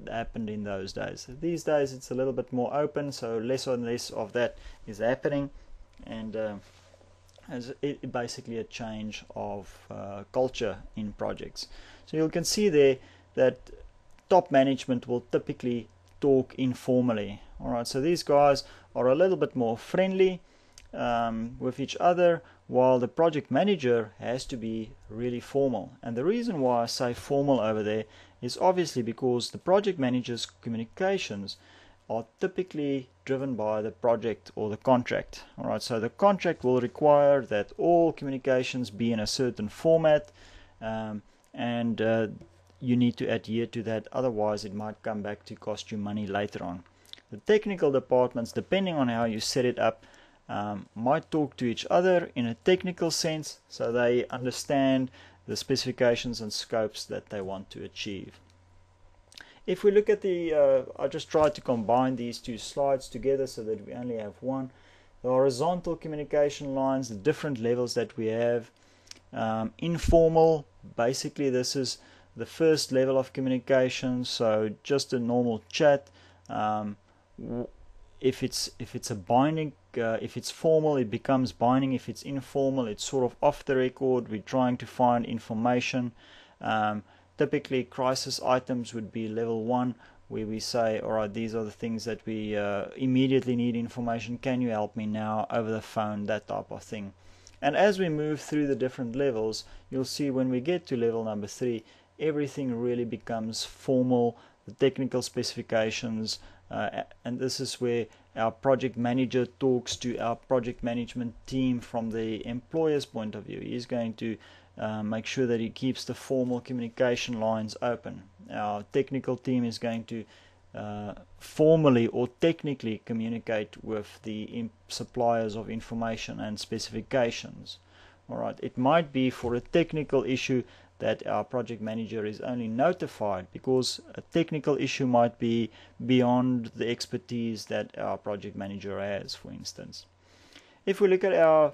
happened in those days. These days it's a little bit more open, so less and less of that is happening, and it's basically a change of culture in projects. So you can see there that top management will typically talk informally. Alright, so these guys are a little bit more friendly with each other, while the project manager has to be really formal. And the reason why I say formal over there is obviously because the project manager's communications are typically driven by the project or the contract. Alright, so the contract will require that all communications be in a certain format, and you need to adhere to that, otherwise it might come back to cost you money later on. The technical departments, depending on how you set it up, might talk to each other in a technical sense, so they understand the specifications and scopes that they want to achieve. If we look at I just tried to combine these 2 slides together so that we only have one. The horizontal communication lines, the different levels that we have. Informal, basically this is the first level of communication, so just a normal chat. If it's a binding, if it's formal, it becomes binding. If it's informal, it's sort of off the record. We're trying to find information. Typically, crisis items would be level 1, where we say, all right, these are the things that we immediately need information. Can you help me now over the phone? That type of thing. And as we move through the different levels, you'll see when we get to level number 3, everything really becomes formal. The technical specifications. And this is where our project manager talks to our project management team from the employer's point of view. He's going to make sure that he keeps the formal communication lines open. Our technical team is going to formally or technically communicate with the suppliers of information and specifications. Alright, it might be for a technical issue that our project manager is only notified because a technical issue might be beyond the expertise that our project manager has, for instance. If we look at our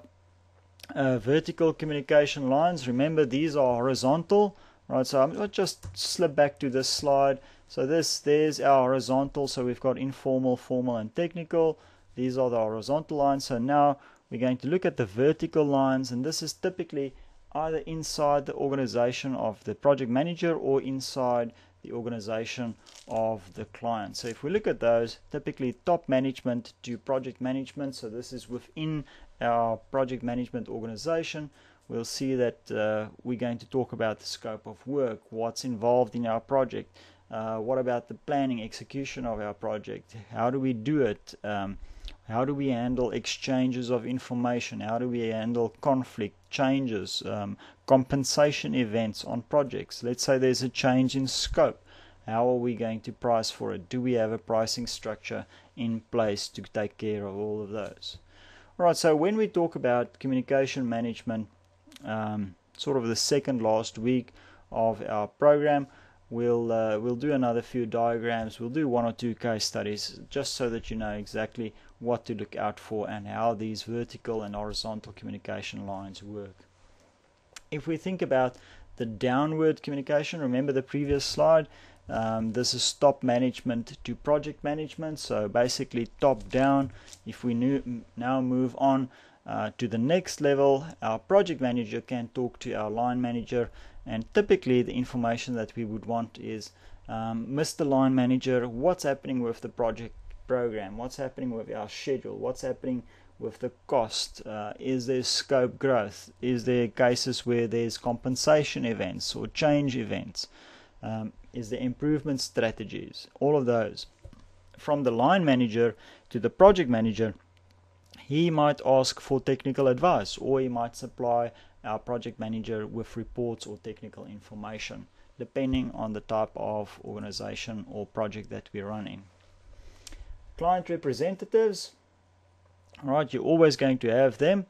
vertical communication lines, remember these are horizontal, right? So I'm going to just slip back to this slide. So there's our horizontal, so we've got informal, formal and technical. These are the horizontal lines. So now we're going to look at the vertical lines, and this is typically either inside the organization of the project manager or inside the organization of the client. So if we look at those, typically top management to project management, so this is within our project management organization. We'll see that we're going to talk about the scope of work, what's involved in our project, what about the planning, execution of our project, how do we do it, how do we handle exchanges of information, how do we handle conflict, changes, compensation events on projects. Let's say there's a change in scope. How are we going to price for it? Do we have a pricing structure in place to take care of all of those? Alright, so when we talk about communication management, sort of the second last week of our program, we'll do another few diagrams. We'll do 1 or 2 case studies just so that you know exactly what to look out for and how these vertical and horizontal communication lines work. If we think about the downward communication, remember the previous slide, this is top management to project management, so basically top down. If we now move on to the next level, our project manager can talk to our line manager, and typically the information that we would want is, Mr. Line Manager, what's happening with the project program, what's happening with our schedule, what's happening with the cost, is there scope growth, is there cases where there's compensation events or change events, is there improvement strategies, all of those. From the line manager to the project manager, he might ask for technical advice, or he might supply our project manager with reports or technical information, depending on the type of organization or project that we're running. Client representatives, all right, you're always going to have them,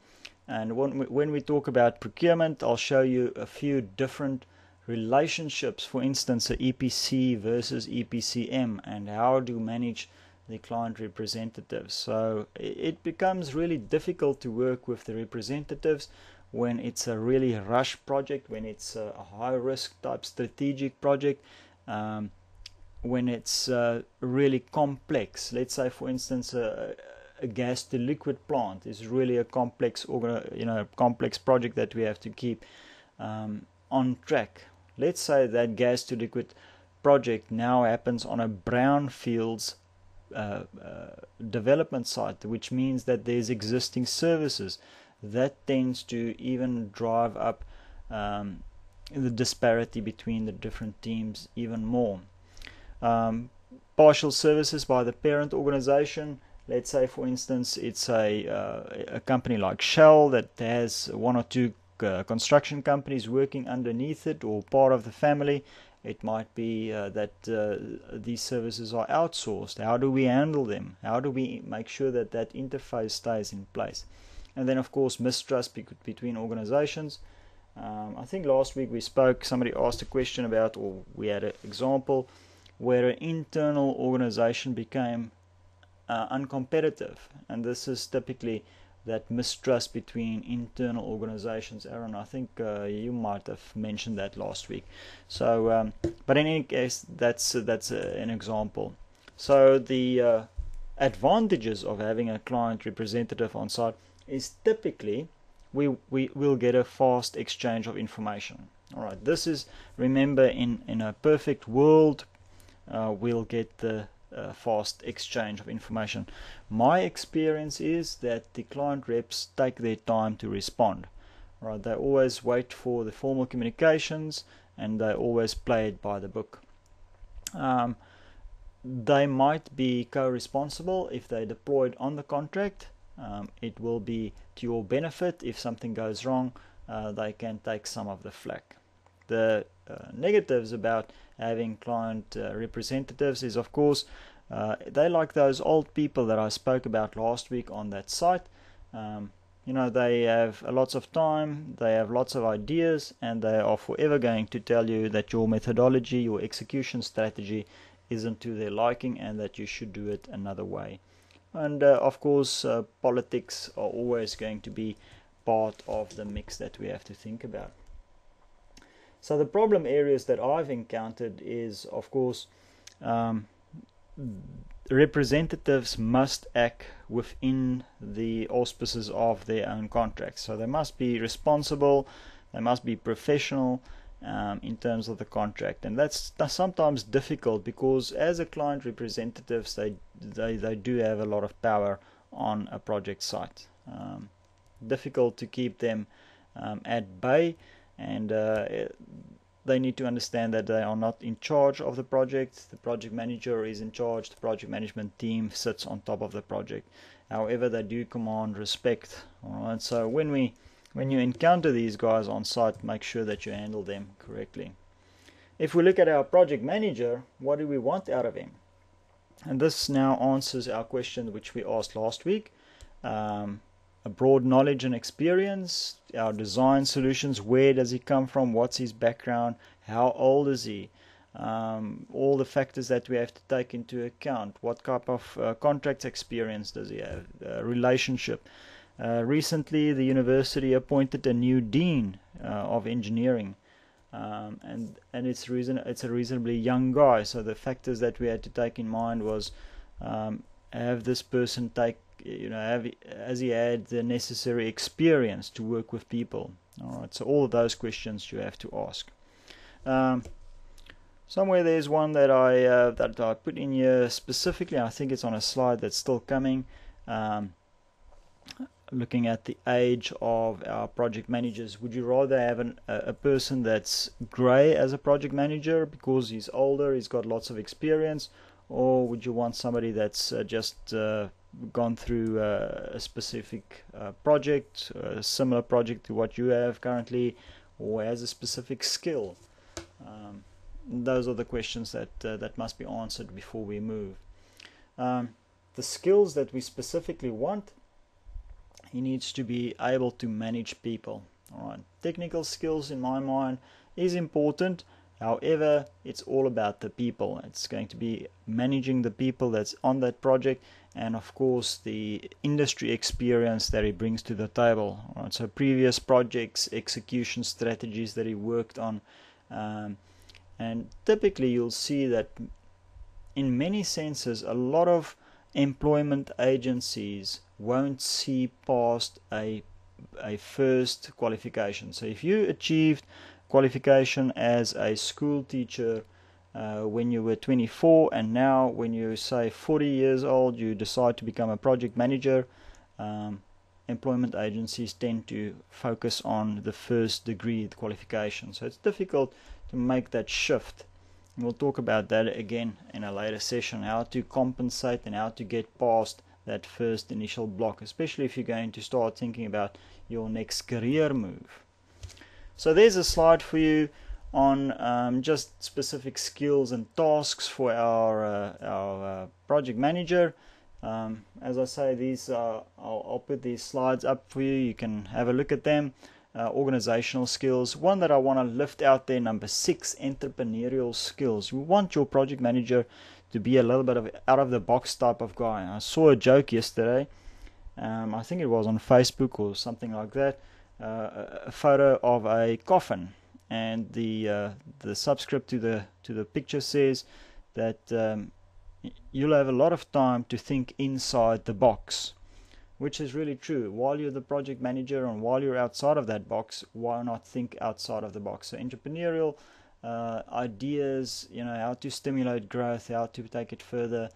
and when we talk about procurement, I'll show you a few different relationships, for instance, a EPC versus EPCM, and how to manage the client representatives. So it becomes really difficult to work with the representatives when it's a really rush project, when it's a high risk type strategic project, when it's really complex. Let's say, for instance, a gas to liquid plant is really a complex complex project that we have to keep on track. Let's say that gas to liquid project now happens on a brownfields development site, which means that there's existing services. That tends to even drive up the disparity between the different teams even more. Partial services by the parent organization. Let's say, for instance, it's a company like Shell that has 1 or 2 construction companies working underneath it, or part of the family. It might be that these services are outsourced. How do we handle them? How do we make sure that that interface stays in place? And then, of course, mistrust between organizations. I think last week we spoke, somebody asked a question about, or we had an example where an internal organization became uncompetitive, and this is typically that mistrust between internal organizations. Aaron, I think you might have mentioned that last week. So, but in any case, that's an example. So the advantages of having a client representative on site is typically we will get a fast exchange of information. All right, this is, remember, in a perfect world, we'll get the fast exchange of information. My experience is that the client reps take their time to respond. Right, they always wait for the formal communications, and they always play it by the book. They might be co-responsible if they're deployed on the contract. It will be to your benefit. If something goes wrong, they can take some of the flack. The negatives about having client representatives is, of course, they like those old people that I spoke about last week on that site. You know, they have lots of time, they have lots of ideas, and they are forever going to tell you that your methodology, your execution strategy isn't to their liking and that you should do it another way. And of course, politics are always going to be part of the mix that we have to think about. So the problem areas that I've encountered is, of course, representatives must act within the auspices of their own contracts. So they must be responsible, they must be professional in terms of the contract, and that's sometimes difficult because as a client representatives they do have a lot of power on a project site. Difficult to keep them at bay, and they need to understand that they are not in charge of the project. The project manager is in charge, the project management team sits on top of the project. However, they do command respect. Alright, so when you encounter these guys on site, make sure that you handle them correctly. If we look at our project manager, what do we want out of him? And this now answers our question which we asked last week. A broad knowledge and experience, our design solutions, where does he come from, what's his background, how old is he, all the factors that we have to take into account, what type of contract experience does he have, relationship. Recently the university appointed a new dean of engineering, and it's a reasonably young guy, so the factors that we had to take in mind was have this person has he had the necessary experience to work with people. Alright, so all of those questions you have to ask. Somewhere there's one that I put in here specifically. I think it's on a slide that's still coming. Looking at the age of our project managers, would you rather have a person that's grey as a project manager because he's older, he's got lots of experience, or would you want somebody that's just gone through a specific project, a similar project to what you have currently, or has a specific skill? Those are the questions that must be answered before we move. The skills that we specifically want: he needs to be able to manage people. Alright, technical skills in my mind is important. However, it's all about the people. It's going to be managing the people that's on that project, and of course the industry experience that he brings to the table. Right, so previous projects, execution strategies that he worked on, and typically you'll see that in many senses a lot of employment agencies won't see past a first qualification. So if you achieved qualification as a school teacher when you were 24, and now when you say 40 years old you decide to become a project manager, employment agencies tend to focus on the first degree qualification. So it's difficult to make that shift, and we'll talk about that again in a later session, how to compensate and how to get past that first initial block, especially if you're going to start thinking about your next career move. So there's a slide for you on just specific skills and tasks for our project manager. As I say, these I'll put these slides up for you. You can have a look at them. Organizational skills. One that I want to lift out there, number 6, entrepreneurial skills. You want your project manager to be a little bit of out of the box type of guy. I saw a joke yesterday. I think it was on Facebook or something like that. A photo of a coffin, and the subscript to the picture says that you'll have a lot of time to think inside the box, which is really true. While you're the project manager and while you're outside of that box, why not think outside of the box? So entrepreneurial ideas, how to stimulate growth, how to take it further,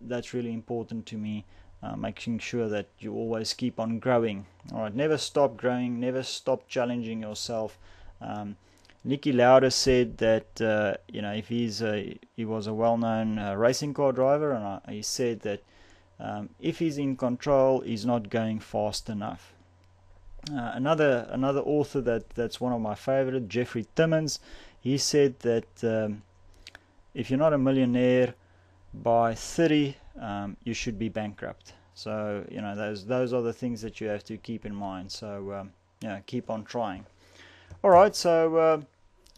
that's really important to me. Making sure that you always keep on growing. Alright, never stop growing, never stop challenging yourself. Niki Lauda said that if he was a well-known racing car driver, and he said that if he's in control, he's not going fast enough. Another author that's one of my favorite, Jeffrey Timmons, he said that if you're not a millionaire by 30, you should be bankrupt. So those are the things that you have to keep in mind. So keep on trying. All right, so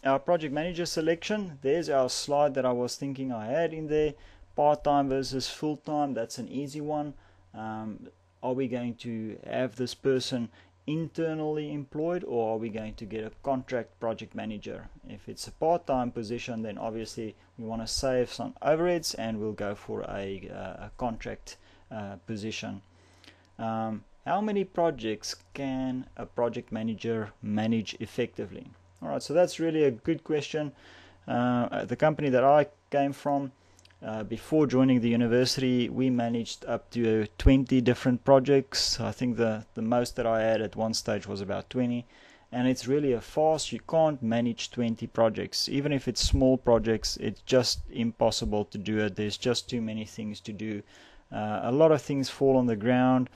our project manager selection, there's our slide that I was thinking I had in there. Part-time versus full-time, that's an easy one. Are we going to have this person internally employed, or are we going to get a contract project manager? If it's a part-time position, then obviously we want to save some overheads and we'll go for a contract position. How many projects can a project manager manage effectively? All right, so that's really a good question. The company that I came from, before joining the university, we managed up to 20 different projects. I think the most that I had at one stage was about 20, and it's really a farce. You can't manage 20 projects. Even if it's small projects, it's just impossible to do it. There's just too many things to do. A lot of things fall on the ground,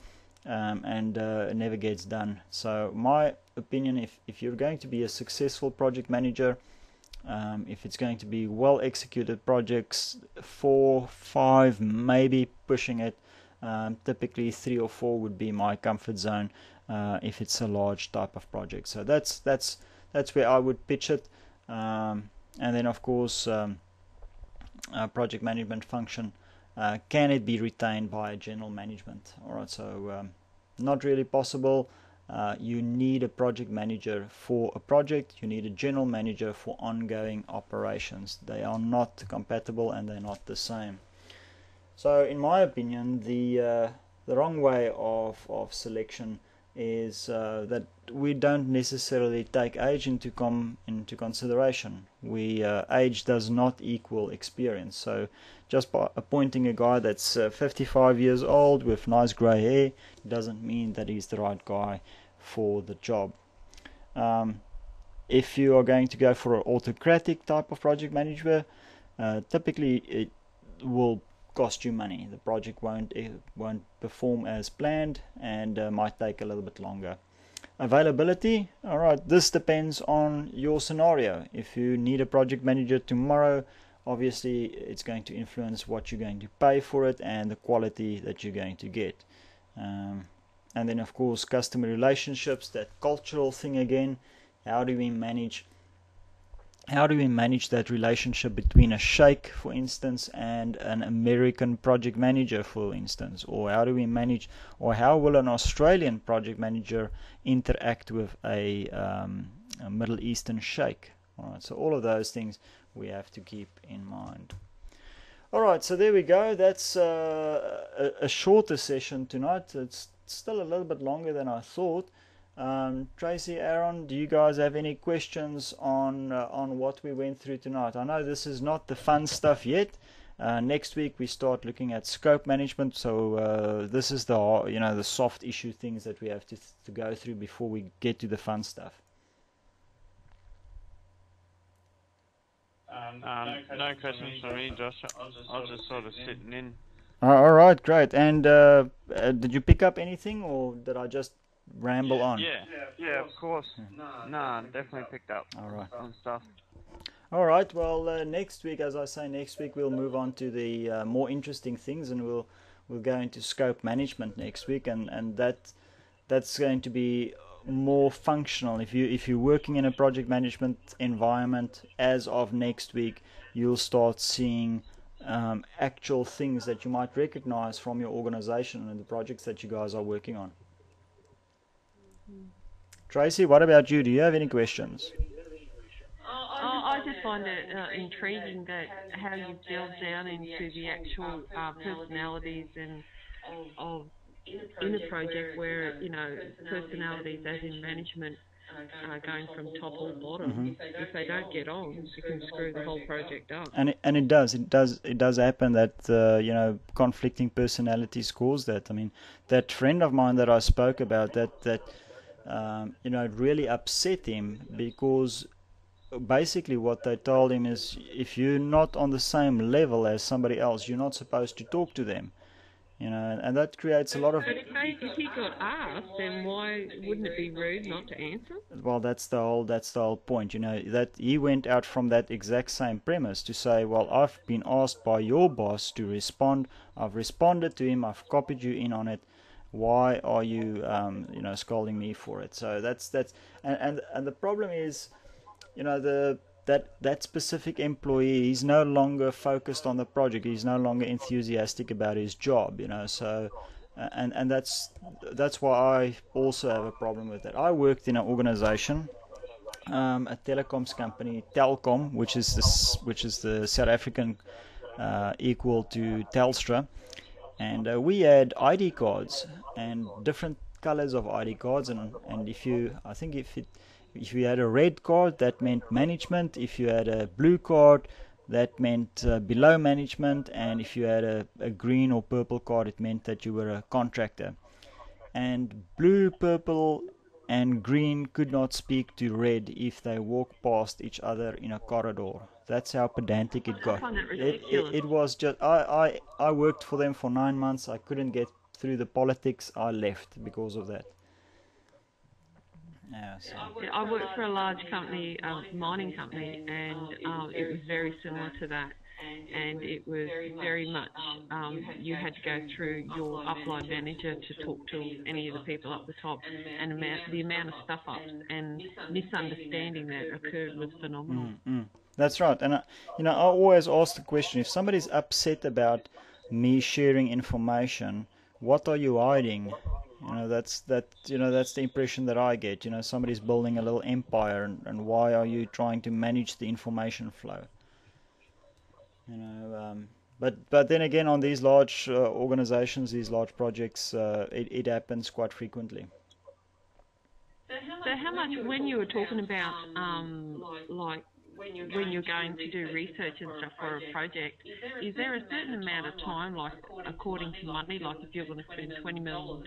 and it never gets done. So my opinion, if you're going to be a successful project manager, if it's going to be well executed projects, 4, 5, maybe pushing it, typically 3 or 4 would be my comfort zone if it's a large type of project. So that's where I would pitch it. And then of course, project management function, can it be retained by general management? All right, so not really possible. You need a project manager for a project, you need a general manager for ongoing operations. They are not compatible and they're not the same. So in my opinion, the wrong way of selection is that we don't necessarily take age into consideration. Age does not equal experience. So just by appointing a guy that's 55 years old with nice grey hair doesn't mean that he's the right guy for the job. If you are going to go for an autocratic type of project manager, typically it will cost you money. The project won't perform as planned and might take a little bit longer. Availability, all right, this depends on your scenario. If you need a project manager tomorrow, obviously it's going to influence what you're going to pay for it and the quality that you're going to get. And then of course customer relationships, that cultural thing again. How do we manage that relationship between a sheikh, for instance, and an American project manager, for instance? Or how will an Australian project manager interact with a Middle Eastern sheikh? All right, so all of those things we have to keep in mind. All right, so there we go. That's a shorter session tonight. It's still a little bit longer than I thought. Tracy, Aaron, do you guys have any questions on what we went through tonight? I know this is not the fun stuff yet. Next week we start looking at scope management. So this is the soft issue things that we have to go through before we get to the fun stuff. No questions for me, Josh. I was just sort of sitting in. All right, great. And did you pick up anything, or did I just ramble on? Yeah, of course. No, definitely picked up. All right. On stuff. All right. Well, next week, as I say, we'll move on to the more interesting things, and we'll go into scope management next week, and that's going to be more functional. If you're working in a project management environment, as of next week, you'll start seeing actual things that you might recognize from your organization and the projects that you guys are working on. Tracy, what about you? Do you have any questions? I just find it intriguing that how you delve down into the actual personalities and of in a project where personalities as in management are going from top or bottom. Mm-hmm. If they don't get on, it can screw the whole project up. And it does happen that conflicting personalities cause that. I mean, that friend of mine that I spoke about that it really upset him, because basically what they told him is, if you're not on the same level as somebody else, you're not supposed to talk to them. you know, and that creates a lot of. But if he got asked, then why wouldn't it be rude not to answer? Well, that's the whole point, you know, that he went out from that exact same premise to say, well, I've been asked by your boss to respond, I've responded to him, I've copied you in on it, why are you you know, scolding me for it? So that's and the problem is, you know, that specific employee, he's no longer focused on the project, he's no longer enthusiastic about his job, you know. So and that's why I also have a problem with that. I worked in an organization, a telecoms company, Telkom, which is the South African equal to Telstra, and we had ID cards and different colors of ID cards, and if you had a red card, that meant management. If you had a blue card, that meant below management, and if you had a green or purple card, it meant that you were a contractor. And blue, purple and green could not speak to red if they walked past each other in a corridor. That's how pedantic it got. I find that ridiculous. It was just, I worked for them for 9 months. I couldn't get through the politics. I left because of that. Yeah, so. I worked for a large company, mining company, and it was very similar to that. And it was very much, you had to go through your upline manager to talk to any of the people up the top, and the amount of stuff-ups and misunderstanding that occurred was phenomenal. That's right. And you know, I always ask the question, if somebody's upset about me sharing information, what are you hiding? You know, that's the impression that I get. You know, somebody's building a little empire, and why are you trying to manage the information flow? You know, but then again, on these large organizations, these large projects, it happens quite frequently. So how much, when you were talking about, like, when you're going to do research and stuff for a project, is there a certain amount of time, like according to money, like if you're going to spend $20 million,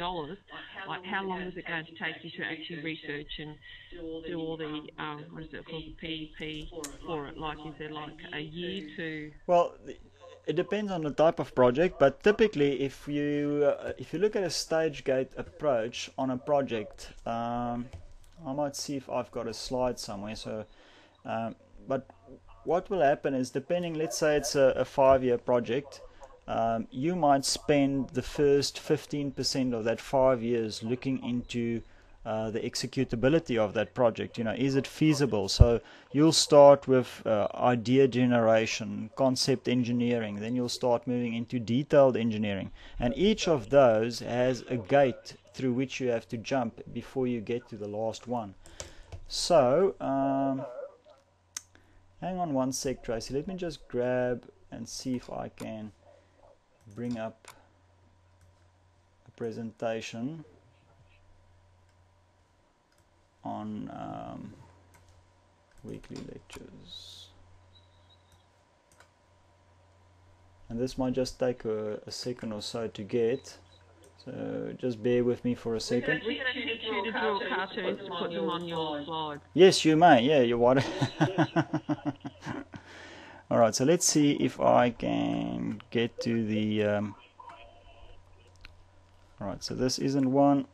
like how long is it going to take you to actually research and do all the, what is it called, the PEP for it? Like, is there like a year to... Well, it depends on the type of project, but typically if you look at a stage gate approach on a project, I might see if I've got a slide somewhere. So but what will happen is, depending, let's say it's a 5-year project, you might spend the first 15% of that 5 years looking into the executability of that project. You know, is it feasible? So you'll start with idea generation, concept engineering, then you'll start moving into detailed engineering, and each of those has a gate through which you have to jump before you get to the last one. So hang on one sec, Tracy. Let me just grab and see if I can bring up a presentation on weekly lectures. And this might just take a second or so to get. So just bear with me for a second. We can teach you to draw cartoons to put them on your slide. Yes, you may. Yeah, you want. All right. So let's see if I can get to the. All right. So this isn't one.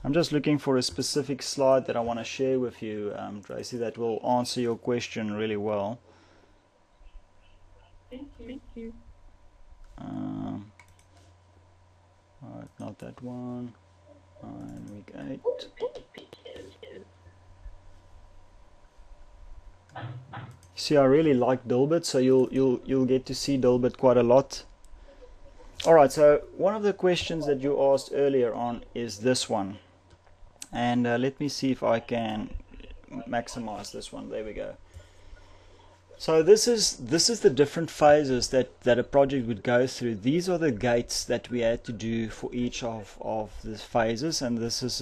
I'm just looking for a specific slide that I want to share with you, Tracy, that will answer your question really well. Thank you. Alright, not that one. Week 8. See, I really like Dilbert, so you'll get to see Dilbert quite a lot. Alright, so one of the questions that you asked earlier on is this one. And let me see if I can maximize this one. There we go. So this is the different phases that a project would go through. These are the gates that we had to do for each of the phases, and this is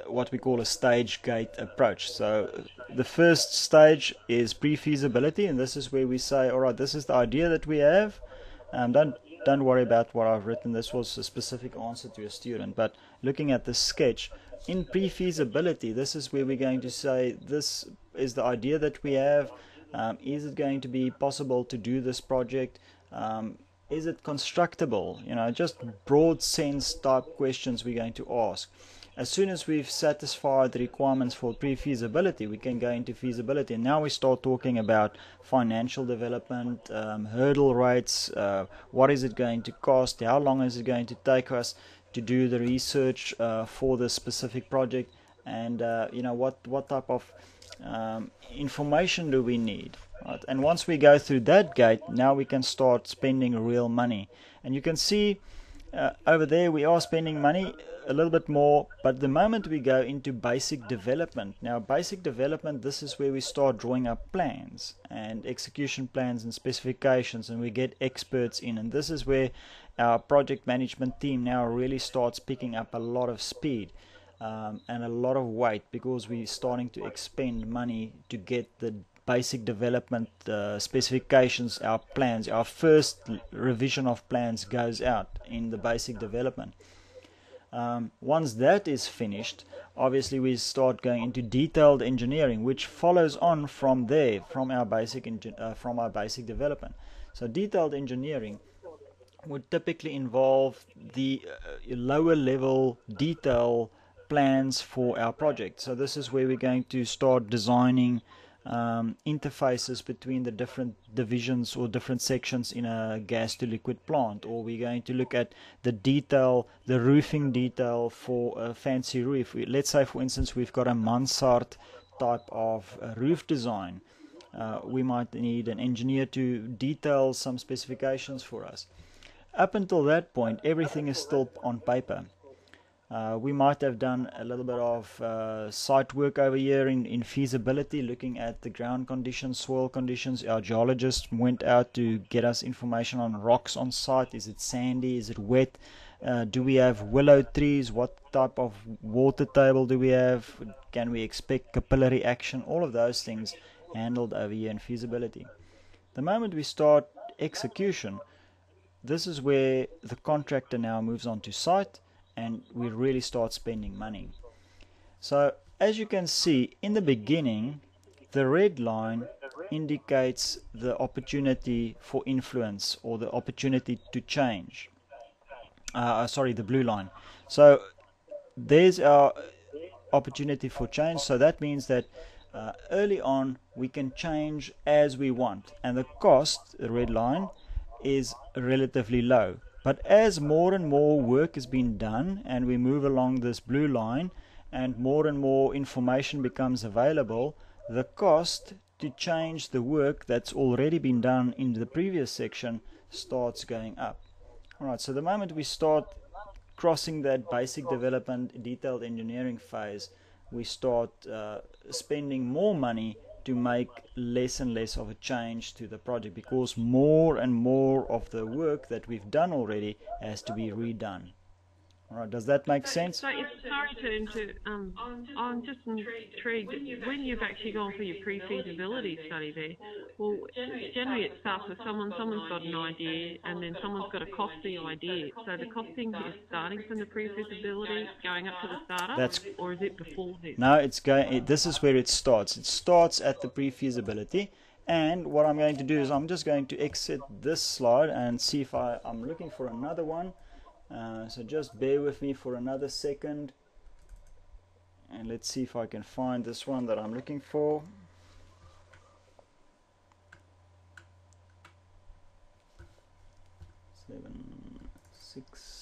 what we call a stage gate approach. So the first stage is pre-feasibility, and this is where we say, all right, this is the idea that we have. Don't worry about what I've written. This was a specific answer to a student, but looking at the sketch, in pre-feasibility, this is where we're going to say, this is the idea that we have. Is it going to be possible to do this project? Is it constructible? You know, just broad sense type questions we're going to ask. As soon as we've satisfied the requirements for pre-feasibility, we can go into feasibility. And now we start talking about financial development, hurdle rates, what is it going to cost, how long is it going to take us to do the research for the specific project, and you know, what type of information do we need. Right? And once we go through that gate, now we can start spending real money. And you can see over there we are spending money a little bit more, but the moment we go into basic development, now basic development, this is where we start drawing up plans and execution plans and specifications, and we get experts in, and this is where our project management team now really starts picking up a lot of speed and a lot of weight, because we're starting to expend money to get the basic development specifications, our plans. Our first revision of plans goes out in the basic development. Once that is finished, obviously we start going into detailed engineering, which follows on from there, from our basic development. So detailed engineering would typically involve the lower level detail plans for our project. So this is where we're going to start designing interfaces between the different divisions or different sections in a gas to liquid plant, or we're going to look at the detail, the roofing detail for a fancy roof. Let's say, for instance, we've got a mansard type of roof design. We might need an engineer to detail some specifications for us. Up until that point, everything is still on paper. We might have done a little bit of site work over here in feasibility, looking at the ground conditions, soil conditions. Our geologist went out to get us information on rocks on site. Is it sandy? Is it wet? Do we have willow trees? What type of water table do we have? Can we expect capillary action? All of those things handled over here in feasibility. The moment we start execution, this is where the contractor now moves on to site, and we really start spending money. So as you can see, in the beginning, the red line indicates the opportunity for influence, or the opportunity to change. The blue line. So there's our opportunity for change. So that means that early on we can change as we want, and the cost, the red line, is relatively low. But as more and more work has been done, and we move along this blue line, and more information becomes available, the cost to change the work that's already been done in the previous section starts going up. Alright, so the moment we start crossing that basic development, detailed engineering phase, we start spending more money to make less and less of a change to the project, because more and more of the work that we've done already has to be redone. Alright, does that make sense? So sorry to I'm just intrigued. When you've actually gone for your pre-feasibility study there, well, generally it starts with someone's got an idea, and then someone's got to cost the idea. So the costing is starting from the pre-feasibility, going up to the startup, or is it before this? No, this is where it starts. It starts at the pre-feasibility. And what I'm going to do is I'm just going to exit this slide and see if I'm looking for another one. So just bear with me for another second, and let's see if I can find this one that I'm looking for. Seven, six.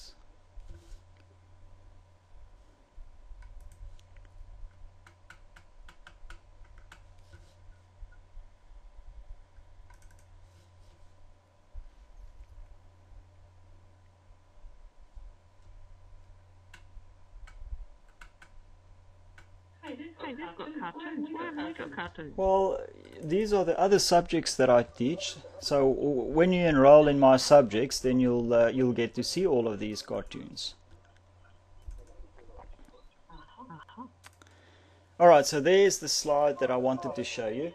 Hey, they've got cartoons. Why haven't they got cartoons? Well, these are the other subjects that I teach. So when you enroll in my subjects, then you'll get to see all of these cartoons. Alright, so there's the slide that I wanted to show you,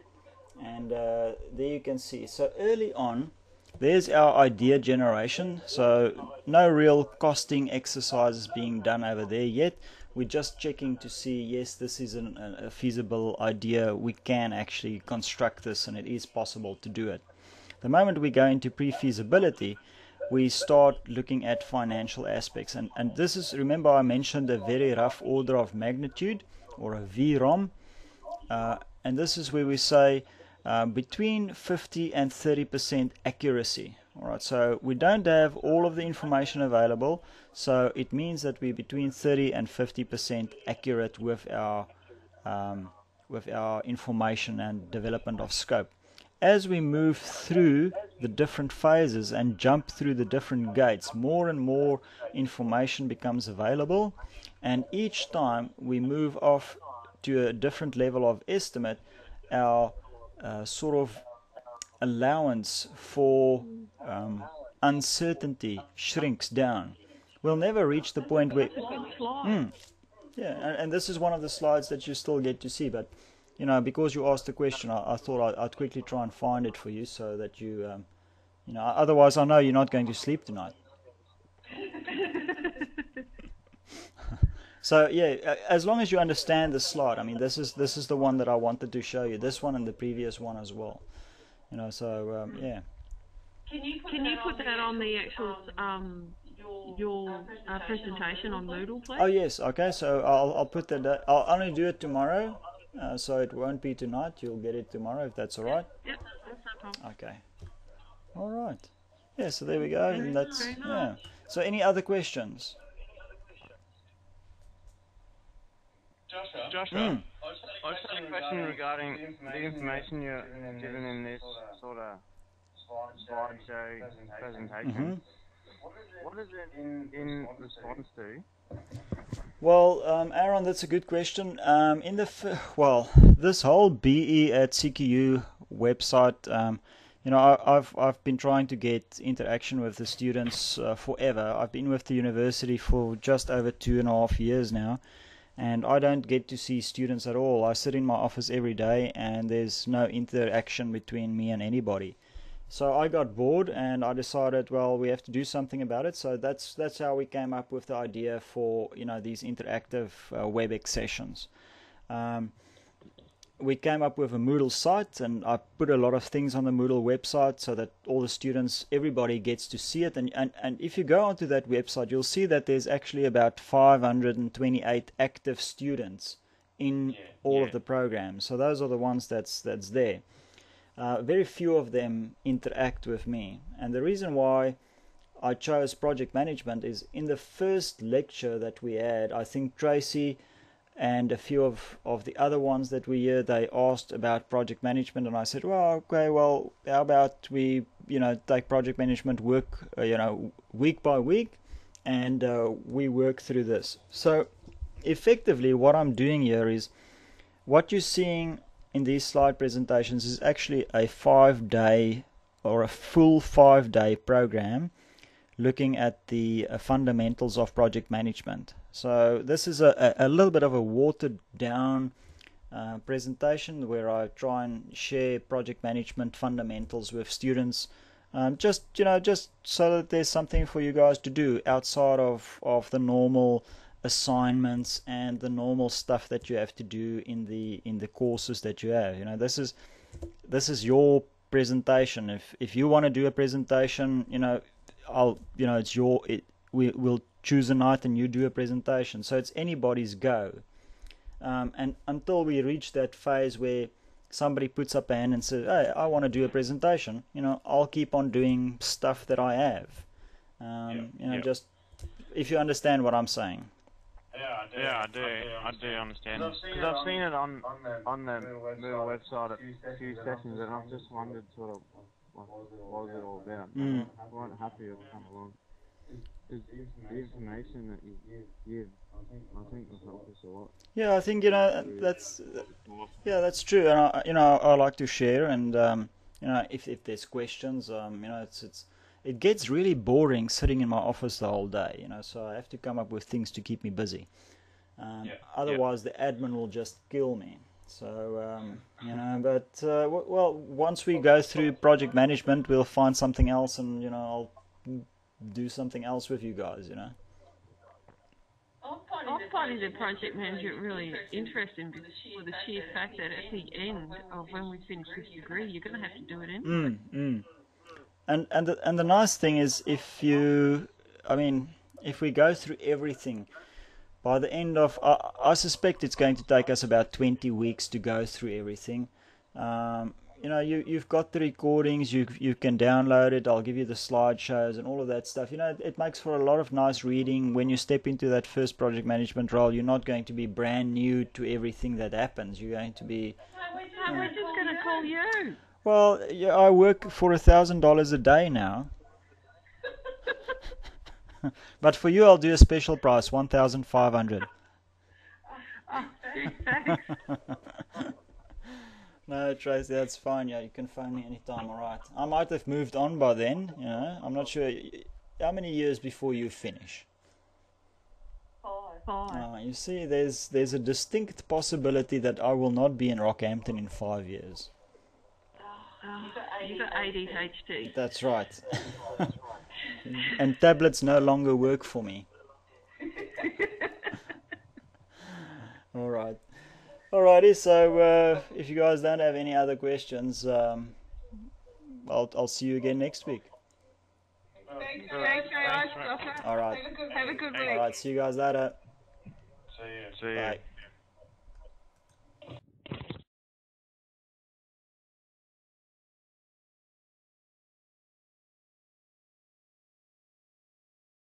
and there you can see. So early on, there's our idea generation. So no real costing exercises being done over there yet. we're just checking to see, yes, this is a feasible idea. We can actually construct this, and it is possible to do it. The moment we go into pre-feasibility, we start looking at financial aspects. And this is, remember I mentioned a very rough order of magnitude, or a VROM. And this is where we say between 50 and 30% accuracy. All right, so we don't have all of the information available, so it means that we're between 30 and 50% accurate with our information and development of scope. As we move through the different phases and jump through the different gates, more and more information becomes available, and each time we move off to a different level of estimate, our sort of allowance for uncertainty shrinks down. We'll never reach the point where... yeah, and this is one of the slides that you still get to see, but you know, because you asked the question, I thought I'd quickly try and find it for you so that you, you know, otherwise I know you're not going to sleep tonight. So yeah, as long as you understand the slide, I mean, this is the one that I wanted to show you. This one and the previous one as well. You know, so yeah. Can you put that on the actual your presentation on Moodle, please? Oh yes, okay. So I'll put that. I'll only do it tomorrow, so it won't be tonight. You'll get it tomorrow if that's all right. Yep, that's no problem. Okay. All right. Yeah. So there we go. And that's yeah. So any other questions? Joshua, I just had a question regarding the information you're given in this sort of slideshow presentation. What is it in response to? Well, Aaron, that's a good question. In the this whole BE at CQU website, you know, I've been trying to get interaction with the students forever. I've been with the university for just over 2.5 years now. And I don't get to see students at all. I sit in my office every day and there's no interaction between me and anybody. So I got bored and I decided, well, we have to do something about it. So that's how we came up with the idea for, you know, these interactive WebEx sessions. We came up with a Moodle site, and I put a lot of things on the Moodle website so that all the students, everybody gets to see it. And if you go onto that website, you'll see that there's actually about 528 active students in all of the programs. So those are the ones that's there. Very few of them interact with me. And the reason why I chose project management is in the first lecture that we had, I think Tracy and a few of the other ones that we heard, they asked about project management, and I said, well, okay, well, how about we, you know, take project management work, you know, week by week, and we work through this. So effectively what I'm doing here is, what you're seeing in these slide presentations is actually a 5-day or a full 5-day program looking at the fundamentals of project management. So this is a little bit of a watered down presentation where I try and share project management fundamentals with students, just so that there's something for you guys to do outside of the normal assignments and the normal stuff that you have to do in the courses that you have. You know, this is your presentation. If you want to do a presentation, you know, we'll choose a night and you do a presentation. So it's anybody's go. And until we reach that phase where somebody puts up a hand and says, hey, I want to do a presentation, you know, I'll keep on doing stuff that I have. Just if you understand what I'm saying. Yeah, I do understand. Because I've seen it on the Moodle website at a few sessions, and I've just wondered sort of what was it all about. I wasn't happy to come along. Because the information that you give, I think will help us a lot. Yeah, I think, you know, that's true, and I like to share, and you know, if there's questions, you know, it gets really boring sitting in my office the whole day, you know, so I have to come up with things to keep me busy. Otherwise, the admin will just kill me. So, you know, but, well, once we go through project management, we'll find something else, and, you know, I'll do something else with you guys, you know. I'll find I'm finding the project management really interesting for the sheer fact that at the end of when we finish this degree, you're going to have to do it anyway. And the nice thing is, if we go through everything, by the end of, I suspect it's going to take us about 20 weeks to go through everything. You've got the recordings, you can download it, I'll give you the slideshows and all of that stuff. It makes for a lot of nice reading. When you step into that first project management role, you're not going to be brand new to everything that happens. You're going to be... We're just going to call you. Well, yeah, I work for $1,000 a day now. But for you, I'll do a special price, 1,500. Oh, thanks. No, Tracy, that's fine. Yeah, you can phone me anytime. All right. I might have moved on by then. I'm not sure. How many years before you finish? 5. You see, there's a distinct possibility that I will not be in Rockhampton in 5 years. You've got ADHD. That's right. And tablets no longer work for me. All right. Alrighty, so if you guys don't have any other questions, I'll see you again next week. Thanks very much, Doctor. All right. Have a good week. All right, see you guys later. See you. Bye.